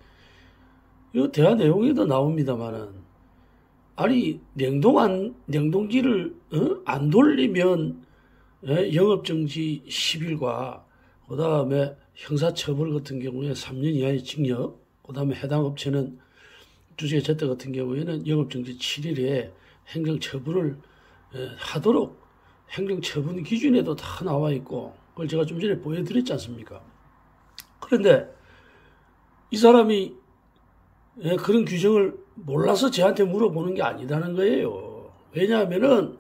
이 대화 내용에도 나옵니다만은, 아니 냉동기를 안 돌리면 영업정지 10일과 그 다음에 형사처벌 같은 경우에 3년 이하의 징역, 그 다음에 해당 업체는 주식회사 같은 경우에는 영업정지 7일에 행정처분을 하도록 행정처분 기준에도 다 나와 있고, 그걸 제가 좀 전에 보여드렸지 않습니까? 그런데 이 사람이 그런 규정을 몰라서 저한테 물어보는 게 아니다는 거예요. 왜냐하면은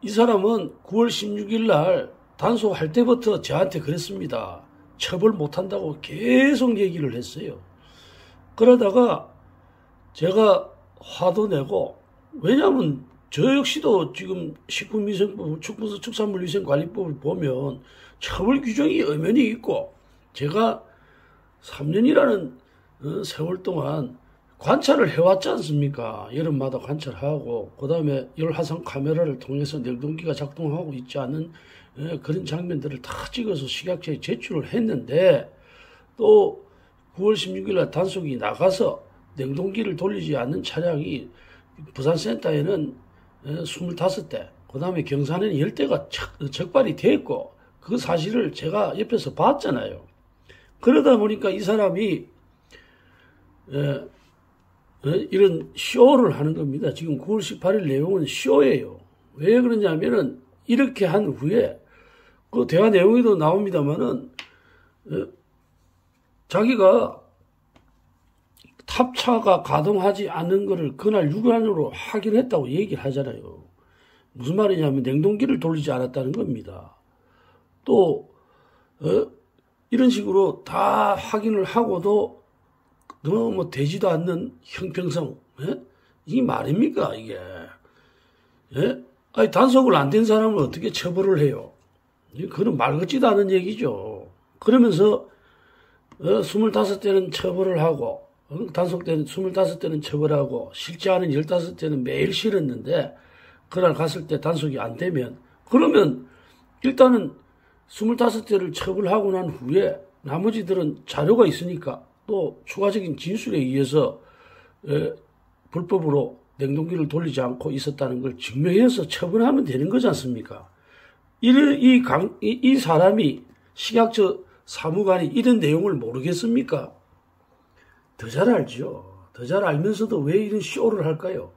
이 사람은 9월 16일 날 단속할 때부터 저한테 그랬습니다. 처벌 못한다고 계속 얘기를 했어요. 그러다가 제가 화도 내고, 왜냐하면 저 역시도 지금 식품위생법, 축산물위생관리법을 보면 처벌 규정이 엄연히 있고, 제가 3년이라는 세월 동안 관찰을 해왔지 않습니까? 여름마다 관찰하고, 그 다음에 열화상 카메라를 통해서 냉동기가 작동하고 있지 않은 그런 장면들을 다 찍어서 식약처에 제출을 했는데, 또 9월 16일 날 단속이 나가서 냉동기를 돌리지 않는 차량이 부산센터에는 25대, 그 다음에 경산에는 10대가 적발이 됐고, 그 사실을 제가 옆에서 봤잖아요. 그러다 보니까 이 사람이 이런 쇼를 하는 겁니다. 지금 9월 18일 내용은 쇼예요. 왜 그러냐면은 이렇게 한 후에 그 대화 내용에도 나옵니다만은 자기가 탑차가 가동하지 않는 것을 그날 육안으로 확인했다고 얘기를 하잖아요. 무슨 말이냐면 냉동기를 돌리지 않았다는 겁니다. 또 이런 식으로 다 확인을 하고도 너무 되지도 않는 형평성, 이게 말입니까 이게? 아니 단속을 안 된 사람을 어떻게 처벌을 해요? 그건 말 같지도 않은 얘기죠. 그러면서 25대는 처벌을 하고, 단속대는 25대는 처벌하고, 실제하는 15대는 매일 실었는데 그날 갔을 때 단속이 안 되면, 그러면 일단은 25대를 처벌하고 난 후에 나머지들은 자료가 있으니까 또 추가적인 진술에 의해서 불법으로 냉동기를 돌리지 않고 있었다는 걸 증명해서 처분하면 되는 거지 않습니까? 이 사람이 식약처 사무관이 이런 내용을 모르겠습니까? 더 잘 알죠. 더 잘 알면서도 왜 이런 쇼를 할까요?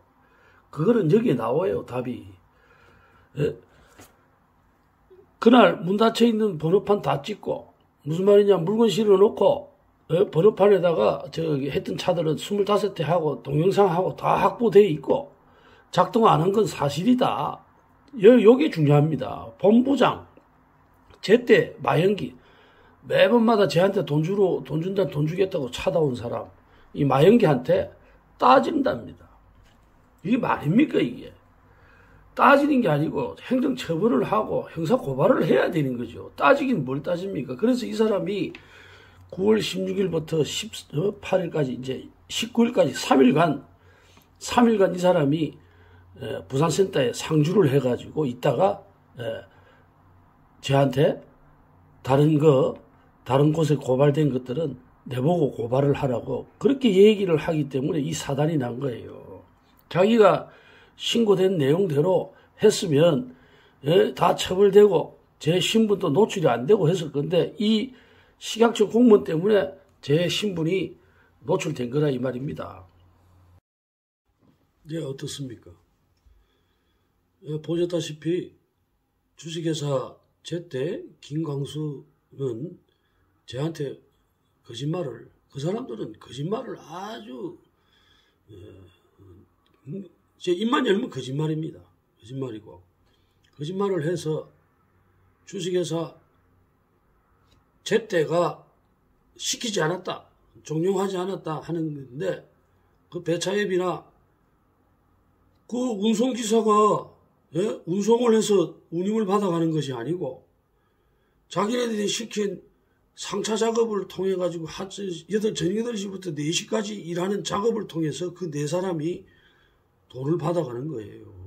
그거는 여기에 나와요, 답이. 그날 문 닫혀 있는 번호판 다 찍고, 무슨 말이냐, 물건 실어놓고 번호판에다가 했던 차들은 25대 하고 동영상하고 다 확보되어 있고 작동 안 한 건 사실이다. 요게 중요합니다. 본부장, 제때 마연기, 매번마다 쟤한테 돈 준다, 돈 주겠다고 찾아온 사람, 이 마연기한테 따진답니다. 이게 말입니까, 이게? 따지는 게 아니고 행정처벌을 하고 형사고발을 해야 되는 거죠. 따지긴 뭘 따집니까? 그래서 이 사람이 9월 16일부터 18일까지, 이제 19일까지 3일간 이 사람이 부산센터에 상주를 해가지고 있다가 저한테 다른 곳에 고발된 것들은 내보고 고발을 하라고 그렇게 얘기를 하기 때문에 이 사단이 난 거예요. 자기가 신고된 내용대로 했으면 다 처벌되고 제 신분도 노출이 안 되고 했을 건데 이 식약처 공무원 때문에 제 신분이 노출된 거라 이 말입니다. 이제 어떻습니까? 보셨다시피 주식회사 제때 김광수는 저한테 거짓말을, 그 사람들은 거짓말을 아주 제 입만 열면 거짓말입니다. 거짓말이고, 거짓말을 해서 주식회사 제때가 시키지 않았다, 종용하지 않았다 하는 건데, 그 배차앱이나 그 운송기사가 운송을 해서 운임을 받아가는 것이 아니고 자기네들이 시킨 상차 작업을 통해 가지고 저녁 8시부터 4시까지 일하는 작업을 통해서 그 4사람이 돈을 받아가는 거예요.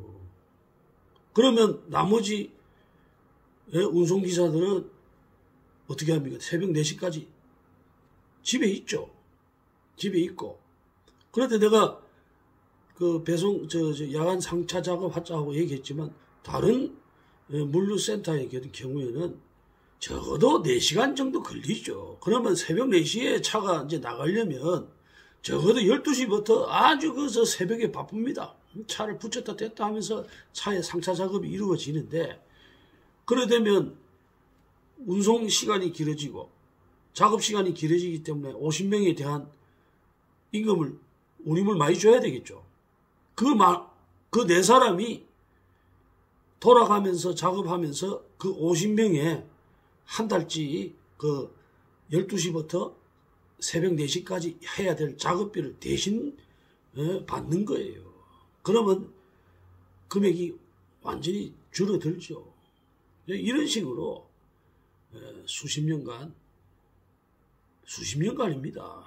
그러면 나머지 운송기사들은 어떻게 합니까? 새벽 4시까지 집에 있죠. 집에 있고. 그런데 내가 그 배송, 야간 상차 작업 하자고 얘기했지만 다른 물류센터의 경우에는 적어도 4시간 정도 걸리죠. 그러면 새벽 4시에 차가 이제 나가려면 적어도 12시부터 아주 새벽에 바쁩니다. 차를 붙였다 뗐다 하면서 차의 상차 작업이 이루어지는데, 그러되면 운송 시간이 길어지고 작업 시간이 길어지기 때문에 50명에 대한 임금을, 운임을 많이 줘야 되겠죠. 그 4사람이 돌아가면서 작업하면서 그 50명에 한 달치 그 12시부터 새벽 4시까지 해야 될 작업비를 대신 받는 거예요. 그러면 금액이 완전히 줄어들죠. 이런 식으로 수십 년간입니다.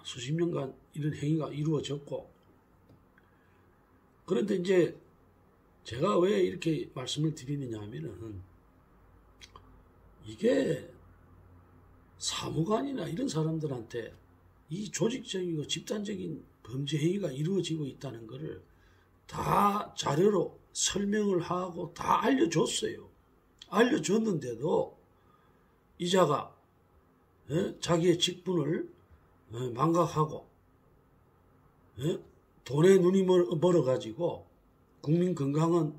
수십 년간 이런 행위가 이루어졌고, 그런데 이제 제가 왜 이렇게 말씀을 드리느냐 하면은, 이게 사무관이나 이런 사람들한테 이 조직적이고 집단적인 범죄 행위가 이루어지고 있다는 것을 다 자료로 설명을 하고 다 알려줬어요. 알려줬는데도 이자가 자기의 직분을 망각하고 돈에 눈이 멀어가지고 국민 건강은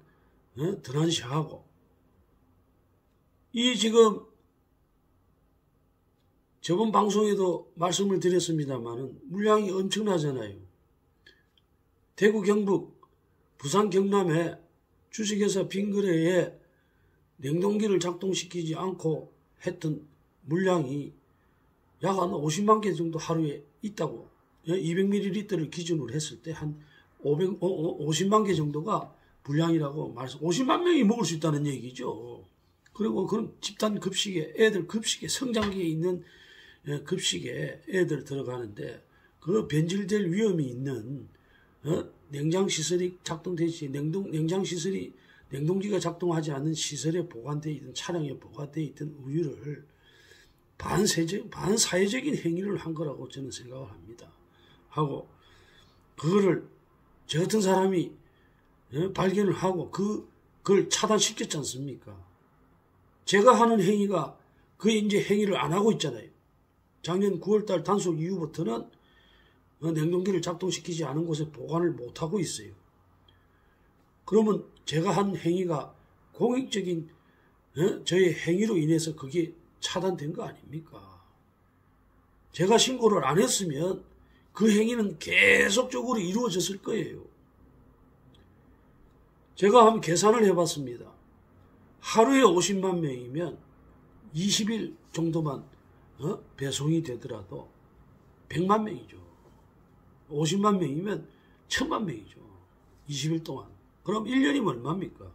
등한시하고, 이 지금 저번 방송에도 말씀을 드렸습니다만은 물량이 엄청나잖아요. 대구, 경북, 부산, 경남에 주식회사 빙그레에 냉동기를 작동시키지 않고 했던 물량이 약 한 50만 개 정도 하루에 있다고, 200ml를 기준으로 했을 때 한 50만 개 정도가 불량이라고 말씀, 50만 명이 먹을 수 있다는 얘기죠. 그리고 그런 집단 급식에, 애들 급식에, 성장기에 있는 급식에 애들 들어가는데, 그 변질될 위험이 있는 냉장시설이 작동되지, 냉장시설이, 냉동기가 작동하지 않는 시설에 보관되어 있던, 차량에 보관되어 있던 우유를 반사회적인 행위를 한 거라고 저는 생각을 합니다. 하고, 그거를 저 같은 사람이 발견을 하고 그걸 차단시켰지 않습니까? 제가 하는 행위가 그 이제 행위를 안 하고 있잖아요. 작년 9월달 단속 이후부터는 냉동기를 작동시키지 않은 곳에 보관을 못하고 있어요. 그러면 제가 한 행위가 공익적인 저의 행위로 인해서 그게 차단된 거 아닙니까? 제가 신고를 안 했으면 그 행위는 계속적으로 이루어졌을 거예요. 제가 한번 계산을 해봤습니다. 하루에 50만 명이면 20일 정도만 배송이 되더라도 100만 명이죠. 50만 명이면 1000만 명이죠. 20일 동안. 그럼 1년이면 얼마입니까?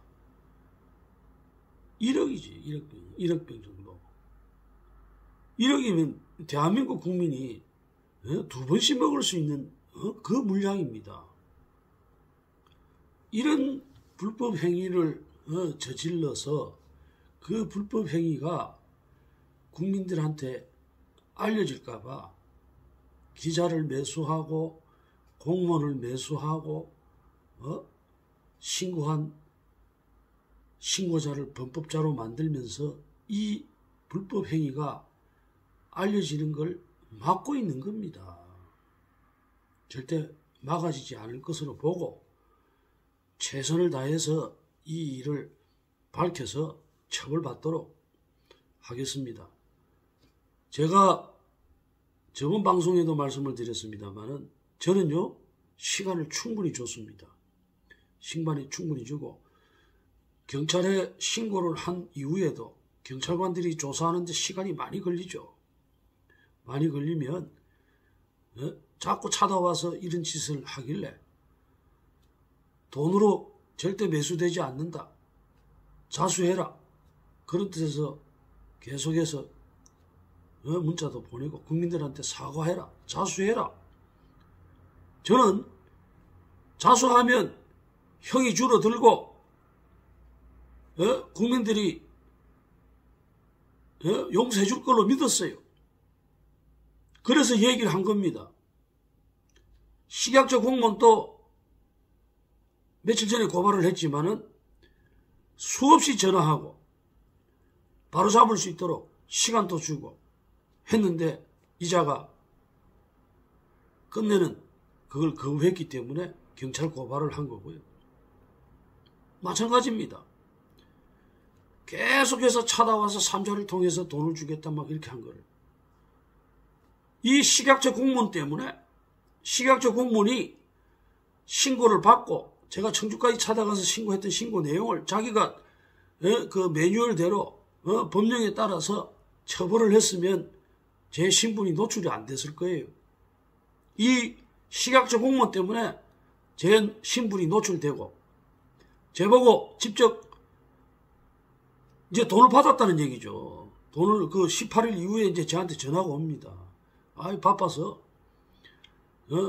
1억이지. 1억 병 정도. 1억이면 대한민국 국민이 2번씩 먹을 수 있는 그 물량입니다. 이런 불법 행위를 저질러서 그 불법 행위가 국민들한테 알려질까봐 기자를 매수하고 공무원을 매수하고 신고한 신고자를 범법자로 만들면서 이 불법 행위가 알려지는 걸 막고 있는 겁니다. 절대 막아지지 않을 것으로 보고 최선을 다해서 이 일을 밝혀서 처벌받도록 하겠습니다. 제가 저번 방송에도 말씀을 드렸습니다만은 저는요 시간을 충분히 줬습니다. 시간이 충분히 주고 경찰에 신고를 한 이후에도 경찰관들이 조사하는데 시간이 많이 걸리죠. 많이 걸리면 자꾸 찾아와서 이런 짓을 하길래 돈으로 절대 매수되지 않는다. 자수해라. 그런 뜻에서 계속해서 문자도 보내고 국민들한테 사과해라. 자수해라. 저는 자수하면 형이 줄어들고 국민들이 용서해 줄 걸로 믿었어요. 그래서 얘기를 한 겁니다. 식약처 공무원도 며칠 전에 고발을 했지만은 수없이 전화하고 바로 잡을 수 있도록 시간도 주고 했는데 이자가 끝내는 그걸 거부했기 때문에 경찰 고발을 한 거고요. 마찬가지입니다. 계속해서 찾아와서 삼자를 통해서 돈을 주겠다 막 이렇게 한 거를. 이 식약처 공무원 때문에 식약처 공무원이 신고를 받고 제가 청주까지 찾아가서 신고했던 신고 내용을 자기가 그 매뉴얼대로 법령에 따라서 처벌을 했으면 제 신분이 노출이 안 됐을 거예요. 이 식약처 공무원 때문에 제 신분이 노출되고 제보고 직접 이제 돈을 받았다는 얘기죠. 돈을 그 18일 이후에 이제 저한테 전화가 옵니다. 아이 바빠서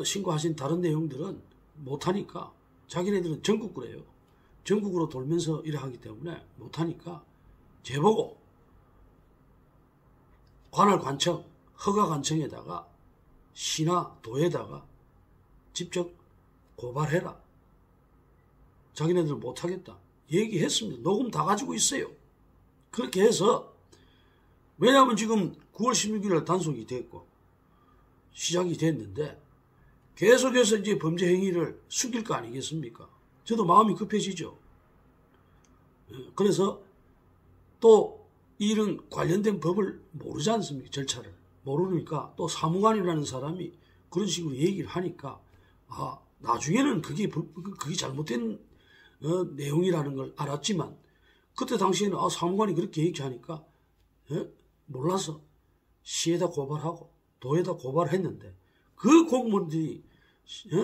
신고하신 다른 내용들은 못하니까 자기네들은 전국구로 해요. 전국으로 돌면서 일을 하기 때문에 못하니까 제보고 관할 관청, 허가 관청에다가 시나 도에다가 직접 고발해라. 자기네들은 못하겠다. 얘기했습니다. 녹음 다 가지고 있어요. 그렇게 해서 왜냐하면 지금 9월 16일 단속이 됐고 시작이 됐는데 계속해서 이제 범죄 행위를 숨길 거 아니겠습니까? 저도 마음이 급해지죠. 그래서 또 이런 관련된 법을 모르지 않습니까? 절차를. 모르니까 또 사무관이라는 사람이 그런 식으로 얘기를 하니까 아 나중에는 그게 잘못된 내용이라는 걸 알았지만 그때 당시에는 사무관이 그렇게 얘기하니까 몰라서 시에다 고발하고 도에다 고발했는데 그 공무원들이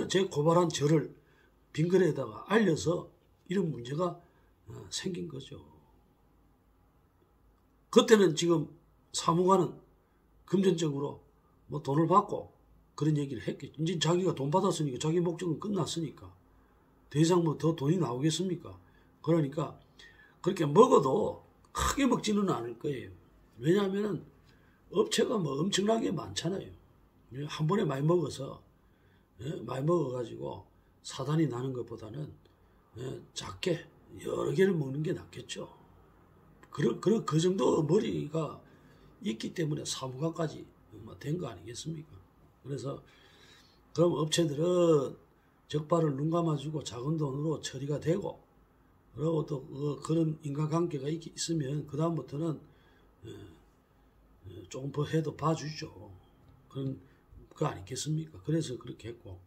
제 고발한 저를 빙글에다가 알려서 이런 문제가 생긴 거죠. 그때는 지금 사무관은 금전적으로 뭐 돈을 받고 그런 얘기를 했겠죠. 이제 자기가 돈 받았으니까 자기 목적은 끝났으니까 더 이상 뭐 더 돈이 나오겠습니까? 그러니까 그렇게 먹어도 크게 먹지는 않을 거예요. 왜냐하면 업체가 뭐 엄청나게 많잖아요. 한 번에 많이 먹어서 많이 먹어가지고 사단이 나는 것보다는 작게 여러 개를 먹는 게 낫겠죠. 그 정도 머리가 있기 때문에 사무관까지 된 거 아니겠습니까? 그래서 그럼 업체들은 적발을 눈 감아주고 작은 돈으로 처리가 되고 그리고 또 그런 인간관계가 있으면 그 다음부터는 조금 더 해도 봐주죠. 그런 거 아니겠습니까? 그래서 그렇게 했고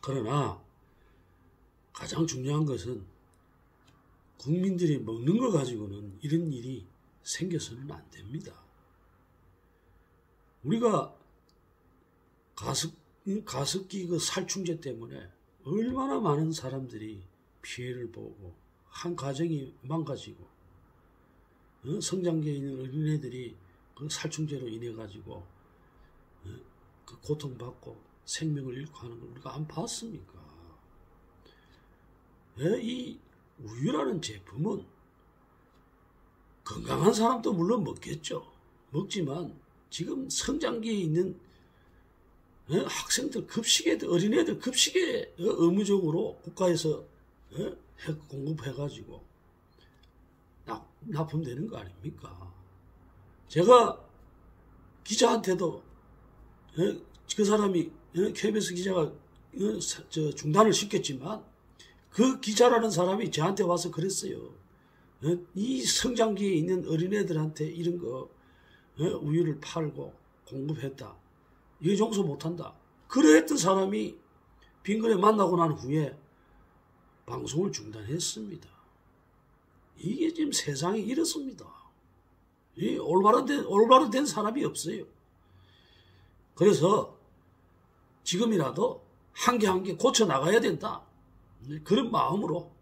그러나 가장 중요한 것은 국민들이 먹는 거 가지고는 이런 일이 생겨서는 안 됩니다. 우리가 가습기 그 살충제 때문에 얼마나 많은 사람들이 피해를 보고 한 가정이 망가지고 성장기에 있는 어린애들이 그 살충제로 인해 가지고 그 고통받고 생명을 잃고 하는 걸 우리가 안 봤습니까? 이 우유라는 제품은 건강한 사람도 물론 먹겠죠. 먹지만 지금 성장기에 있는 학생들 급식에 어린애들 급식에 의무적으로 국가에서 공급해가지고 납품되는 거 아닙니까? 제가 기자한테도 그 사람이 KBS 기자가 중단을 시켰지만 그 기자라는 사람이 저한테 와서 그랬어요. 이 성장기에 있는 어린애들한테 이런 거 우유를 팔고 공급했다. 이게 용서 못한다. 그랬던 사람이 빙그레 만나고 난 후에 방송을 중단했습니다. 이게 지금 세상이 이렇습니다. 이 올바로 된 사람이 없어요. 그래서 지금이라도 한 개 한 개 고쳐 나가야 된다. 그런 마음으로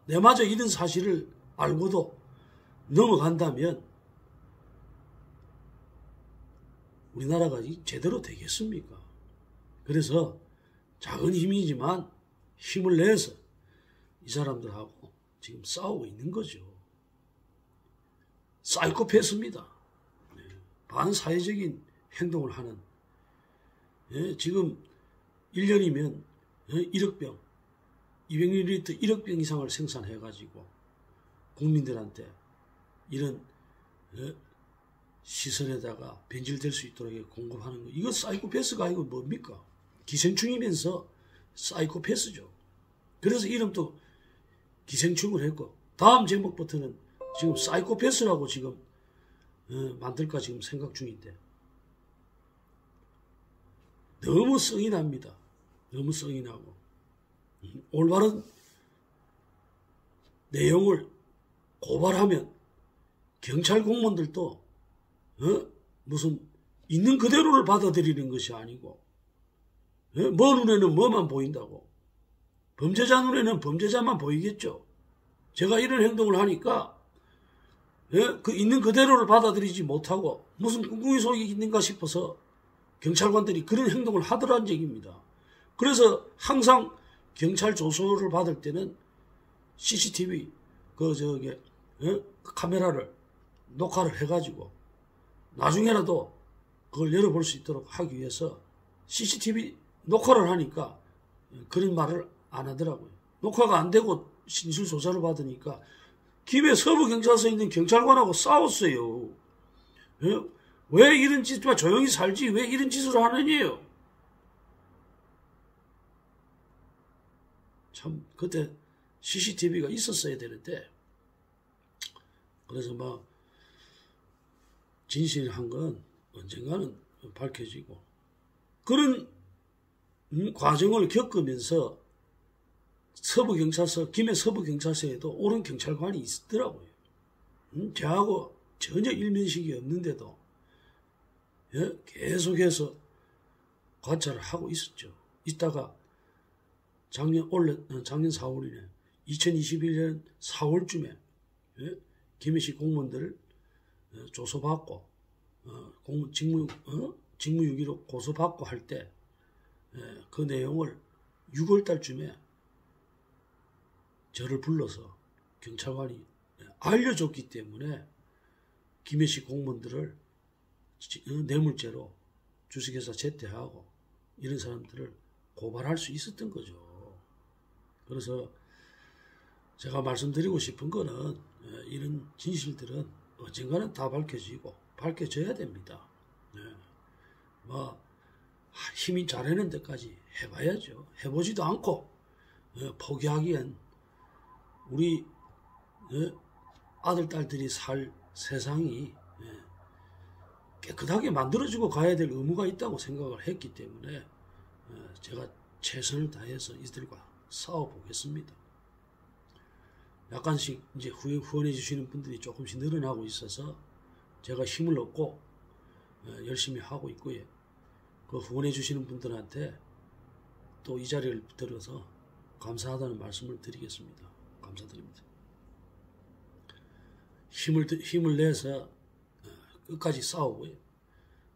내마저 이런 사실을 알고도 넘어간다면 우리나라가 제대로 되겠습니까? 그래서 작은 힘이지만 힘을 내서 이 사람들하고 지금 싸우고 있는 거죠. 사이코패스입니다. 반사회적인 행동을 하는, 지금 1년이면 1억 병, 200ml 1억 병 이상을 생산해가지고 국민들한테 이런 시설에다가 변질될 수 있도록 공급하는 거. 이거 사이코패스가 아니고 뭡니까? 기생충이면서 사이코패스죠. 그래서 이름도 기생충을 했고, 다음 제목부터는 지금 사이코패스라고 지금 만들까 지금 생각 중인데, 너무 성이 납니다. 너무 성이 나고 올바른 내용을 고발하면 경찰 공무원들도 무슨 있는 그대로를 받아들이는 것이 아니고, 뭐 눈에는 뭐만 보인다고, 범죄자 눈에는 범죄자만 보이겠죠. 제가 이런 행동을 하니까 그 있는 그대로를 받아들이지 못하고 무슨 꿍꿍이 속이 있는가 싶어서 경찰관들이 그런 행동을 하더라는 얘기입니다. 그래서 항상 경찰 조서를 받을 때는 CCTV 카메라를 녹화를 해가지고 나중에라도 그걸 열어볼 수 있도록 하기 위해서 CCTV 녹화를 하니까 그런 말을 안 하더라고요. 녹화가 안 되고 진술 조사를 받으니까 김해 서부경찰서에 있는 경찰관하고 싸웠어요. 왜 이런 짓만 조용히 살지 왜 이런 짓을 하느냐요. 참 그때 CCTV가 있었어야 되는데, 그래서 막 진실한 건 언젠가는 밝혀지고, 그런 과정을 겪으면서 김해 서부경찰서에도 옳은 경찰관이 있더라고요. 저하고 전혀 일면식이 없는데도 계속해서 관찰을 하고 있었죠. 있다가 작년 4월이네. 2021년 4월쯤에 김해시 공무원들을 조서받고 직무유기로 고소받고 할 때 그 내용을 6월달쯤에 저를 불러서 경찰관이 알려줬기 때문에 김해시 공무원들을 뇌물죄로 주식회사 제태하고 이런 사람들을 고발할 수 있었던 거죠. 그래서 제가 말씀드리고 싶은 거는 이런 진실들은 언젠가는 다 밝혀져야 됩니다. 힘이 잘하는 데까지 해봐야죠. 해보지도 않고 포기하기엔 우리 아들, 딸들이 살 세상이 깨끗하게 만들어지고 가야 될 의무가 있다고 생각을 했기 때문에 제가 최선을 다해서 이들과 싸워보겠습니다. 약간씩 이제 후원해 주시는 분들이 조금씩 늘어나고 있어서 제가 힘을 얻고 열심히 하고 있고요. 그 후원해 주시는 분들한테 또 이 자리를 들어서 감사하다는 말씀을 드리겠습니다. 감사드립니다. 힘을 내서 끝까지 싸우고요.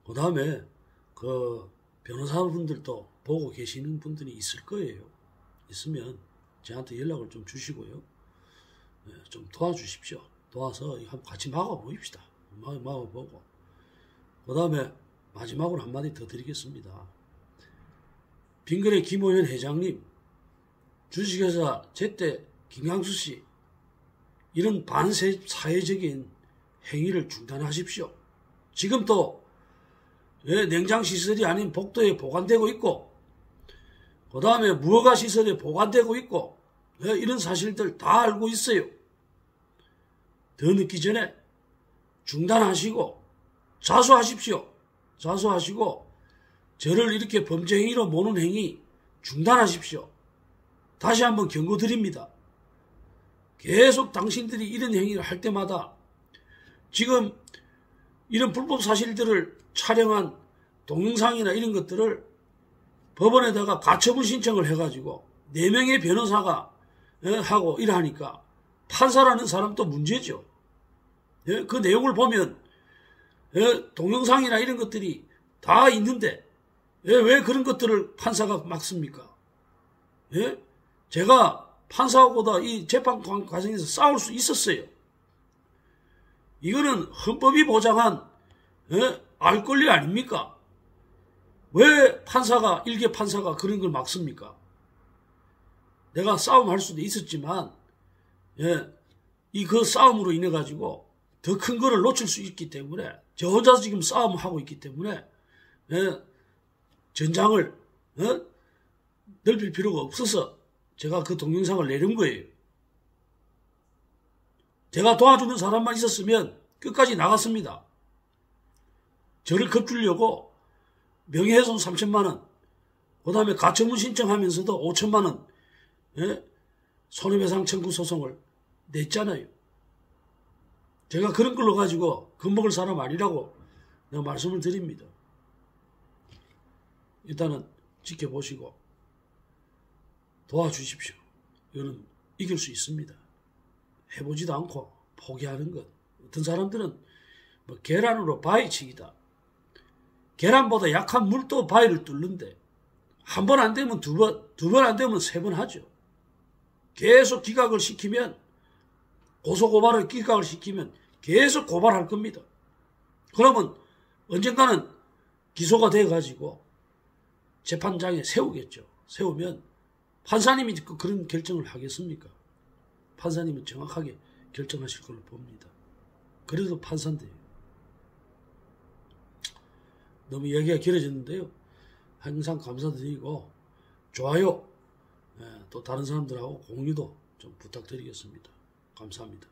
그 다음에 그 변호사분들도 보고 계시는 분들이 있을 거예요. 있으면 저한테 연락을 좀 주시고요. 좀 도와주십시오. 도와서 한번 같이 막아보십시다. 막아보고. 그 다음에 마지막으로 한마디 더 드리겠습니다. 빙그레 김호현 회장님, 주식회사 제때 김양수 씨, 이런 반사회적인 행위를 중단하십시오. 지금 또 냉장시설이 아닌 복도에 보관되고 있고 그 다음에 무허가시설에 보관되고 있고 이런 사실들 다 알고 있어요. 더 늦기 전에 중단하시고 자수하십시오. 자수하시고 저를 이렇게 범죄 행위로 모는 행위 중단하십시오. 다시 한번 경고드립니다. 계속 당신들이 이런 행위를 할 때마다 지금 이런 불법 사실들을 촬영한 동영상이나 이런 것들을 법원에다가 가처분 신청을 해가지고 4명의 변호사가 하고 이러하니까 판사라는 사람도 문제죠. 그 내용을 보면 동영상이나 이런 것들이 다 있는데 왜 그런 것들을 판사가 막습니까? 제가 판사하고도 이 재판 과정에서 싸울 수 있었어요. 이거는 헌법이 보장한 알 권리 아닙니까? 왜 판사가 일개 판사가 그런 걸 막습니까? 내가 싸움할 수도 있었지만 그 싸움으로 인해 가지고 더 큰 거를 놓칠 수 있기 때문에 저 혼자서 지금 싸움하고 있기 때문에 전장을 넓힐 필요가 없어서 제가 그 동영상을 내린 거예요. 제가 도와주는 사람만 있었으면 끝까지 나갔습니다. 저를 겁주려고 명예훼손 3천만 원, 그 다음에 가처분 신청하면서도 5천만 원 손해배상 청구 소송을 냈잖아요. 제가 그런 걸로 가지고 겁먹을 사람 아니라고 내가 말씀을 드립니다. 일단은 지켜보시고 도와주십시오. 이거는 이길 수 있습니다. 해보지도 않고 포기하는 것. 어떤 사람들은 뭐 계란으로 바위 치기다. 계란보다 약한 물도 바위를 뚫는데 한 번 안 되면 두 번, 두 번 안 되면 3번 하죠. 계속 기각을 시키면 고소고발을 기각을 시키면 계속 고발할 겁니다. 그러면 언젠가는 기소가 돼가지고 재판장에 세우겠죠. 세우면 판사님이 그런 결정을 하겠습니까? 판사님은 정확하게 결정하실 걸로 봅니다. 그래도 판사인데요. 너무 이야기가 길어졌는데요. 항상 감사드리고 좋아요 또 다른 사람들하고 공유도 좀 부탁드리겠습니다. 감사합니다.